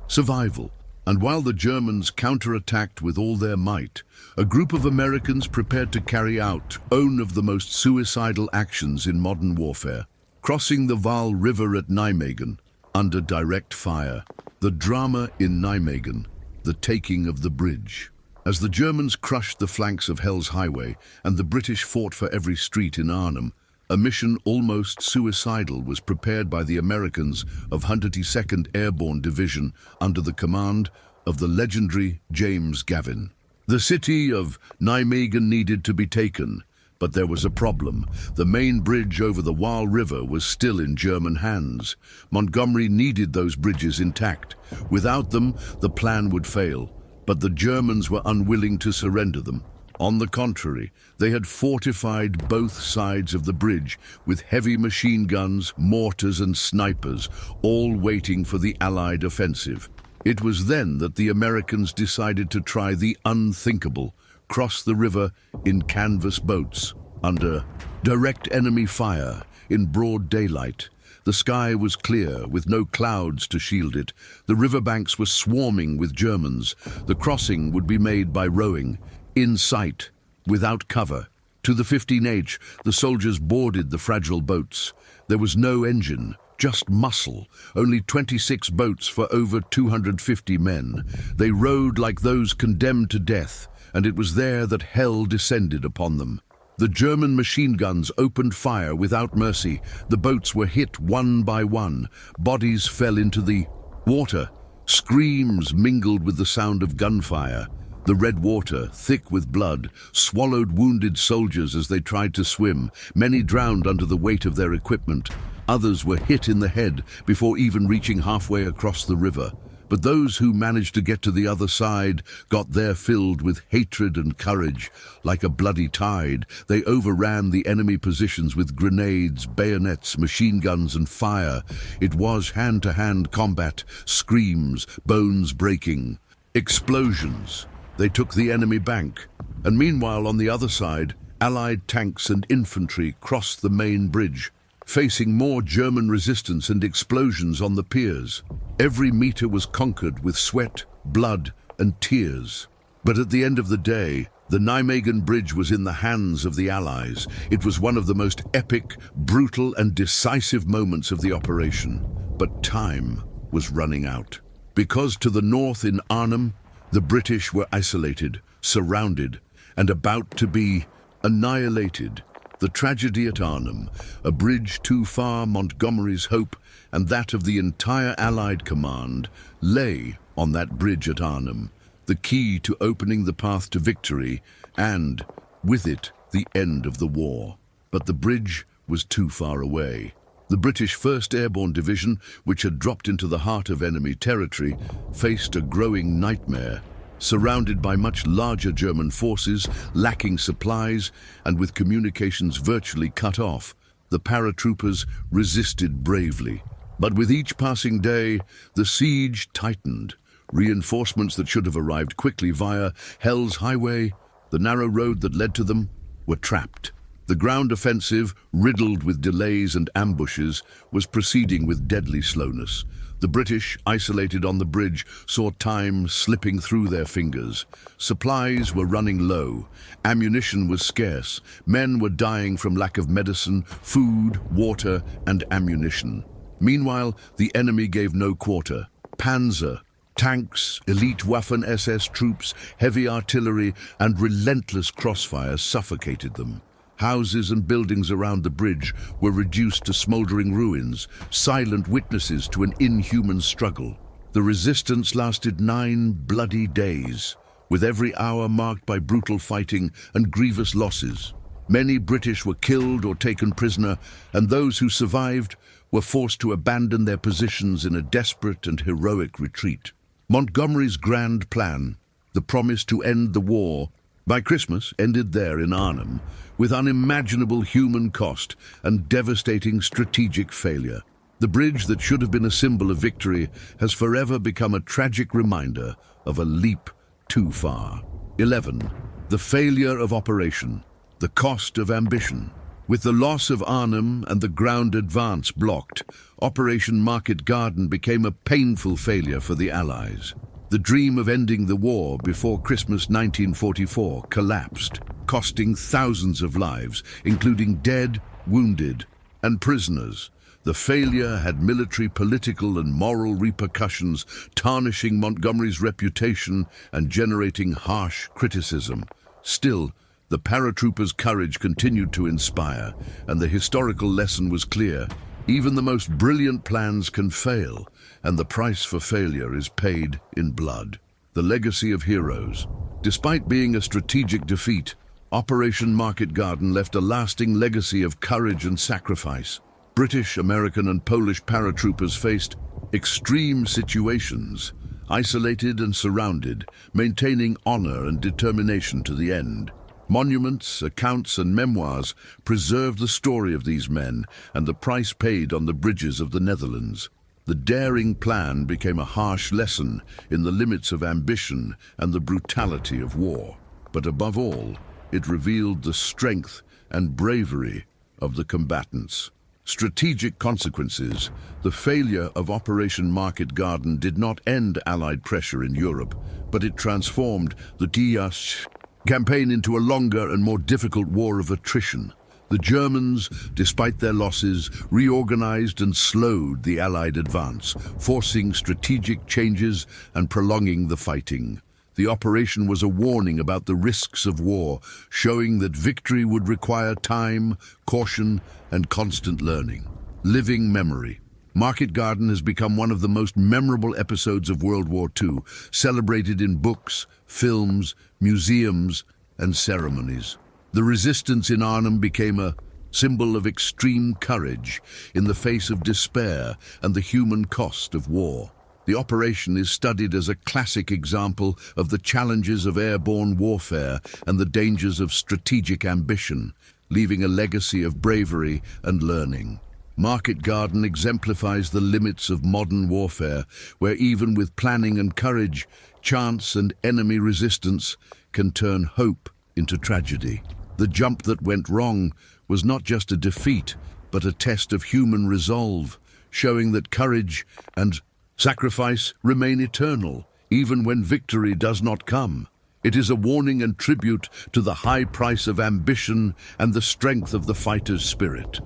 survival. And while the Germans counterattacked with all their might, a group of Americans prepared to carry out one of the most suicidal actions in modern warfare, crossing the Waal River at Nijmegen under direct fire. The drama in Nijmegen, the taking of the bridge. As the Germans crushed the flanks of Hell's Highway and the British fought for every street in Arnhem, a mission almost suicidal was prepared by the Americans of 102nd Airborne Division under the command of the legendary James Gavin. The city of Nijmegen needed to be taken, but there was a problem. The main bridge over the Waal River was still in German hands. Montgomery needed those bridges intact. Without them, the plan would fail. But the Germans were unwilling to surrender them. On the contrary, they had fortified both sides of the bridge with heavy machine guns, mortars and snipers, all waiting for the Allied offensive. It was then that the Americans decided to try the unthinkable, cross the river in canvas boats, under direct enemy fire, in broad daylight. The sky was clear, with no clouds to shield it. The riverbanks were swarming with Germans. The crossing would be made by rowing, in sight, without cover. To the 15H, the soldiers boarded the fragile boats. There was no engine, just muscle, only 26 boats for over 250 men. They rowed like those condemned to death, and it was there that hell descended upon them. The German machine guns opened fire without mercy. The boats were hit one by one. Bodies fell into the water. Screams mingled with the sound of gunfire. The red water, thick with blood, swallowed wounded soldiers as they tried to swim. Many drowned under the weight of their equipment. Others were hit in the head before even reaching halfway across the river. But those who managed to get to the other side got there filled with hatred and courage. Like a bloody tide, they overran the enemy positions with grenades, bayonets, machine guns and fire. It was hand-to-hand combat, screams, bones breaking, explosions. They took the enemy bank, and meanwhile on the other side, Allied tanks and infantry crossed the main bridge, facing more German resistance and explosions on the piers. Every meter was conquered with sweat, blood, and tears. But at the end of the day, the Nijmegen Bridge was in the hands of the Allies. It was one of the most epic, brutal, and decisive moments of the operation. But time was running out. Because to the north in Arnhem, the British were isolated, surrounded, and about to be annihilated. The tragedy at Arnhem, a bridge too far, Montgomery's hope, and that of the entire Allied command, lay on that bridge at Arnhem, the key to opening the path to victory, and, with it, the end of the war. But the bridge was too far away. The British 1st Airborne Division, which had dropped into the heart of enemy territory, faced a growing nightmare. Surrounded by much larger German forces, lacking supplies, and with communications virtually cut off, the paratroopers resisted bravely. But with each passing day, the siege tightened. Reinforcements that should have arrived quickly via Hell's Highway, the narrow road that led to them, were trapped. The ground offensive, riddled with delays and ambushes, was proceeding with deadly slowness. The British, isolated on the bridge, saw time slipping through their fingers. Supplies were running low. Ammunition was scarce. Men were dying from lack of medicine, food, water, and ammunition. Meanwhile, the enemy gave no quarter. Panzer, tanks, elite Waffen-SS troops, heavy artillery, and relentless crossfire suffocated them. Houses and buildings around the bridge were reduced to smoldering ruins, silent witnesses to an inhuman struggle. The resistance lasted 9 bloody days, with every hour marked by brutal fighting and grievous losses. Many British were killed or taken prisoner, and those who survived were forced to abandon their positions in a desperate and heroic retreat. Montgomery's grand plan, the promise to end the war, by Christmas ended there in Arnhem, with unimaginable human cost and devastating strategic failure. The bridge that should have been a symbol of victory has forever become a tragic reminder of a leap too far. 11. The failure of operation, the cost of ambition. With the loss of Arnhem and the ground advance blocked, Operation Market Garden became a painful failure for the Allies. The dream of ending the war before Christmas 1944 collapsed, costing thousands of lives, including dead, wounded, and prisoners. The failure had military, political, and moral repercussions, tarnishing Montgomery's reputation and generating harsh criticism. Still, the paratroopers' courage continued to inspire, and the historical lesson was clear. Even the most brilliant plans can fail, and the price for failure is paid in blood. The legacy of heroes. Despite being a strategic defeat, Operation Market Garden left a lasting legacy of courage and sacrifice. British, American, and Polish paratroopers faced extreme situations, isolated and surrounded, maintaining honor and determination to the end. Monuments, accounts, and memoirs preserve the story of these men and the price paid on the bridges of the Netherlands. The daring plan became a harsh lesson in the limits of ambition and the brutality of war. But above all, it revealed the strength and bravery of the combatants. Strategic consequences. The failure of Operation Market Garden did not end Allied pressure in Europe, but it transformed the WW2 campaign into a longer and more difficult war of attrition. The Germans, despite their losses, reorganized and slowed the Allied advance, forcing strategic changes and prolonging the fighting. The operation was a warning about the risks of war, showing that victory would require time, caution, and constant learning. Living memory. Market Garden has become one of the most memorable episodes of World War II, celebrated in books, films, museums, and ceremonies. The resistance in Arnhem became a symbol of extreme courage in the face of despair and the human cost of war. The operation is studied as a classic example of the challenges of airborne warfare and the dangers of strategic ambition, leaving a legacy of bravery and learning. Market Garden exemplifies the limits of modern warfare, where even with planning and courage, chance and enemy resistance can turn hope into tragedy. The jump that went wrong was not just a defeat, but a test of human resolve, showing that courage and sacrifice remain eternal, even when victory does not come. It is a warning and tribute to the high price of ambition and the strength of the fighter's spirit.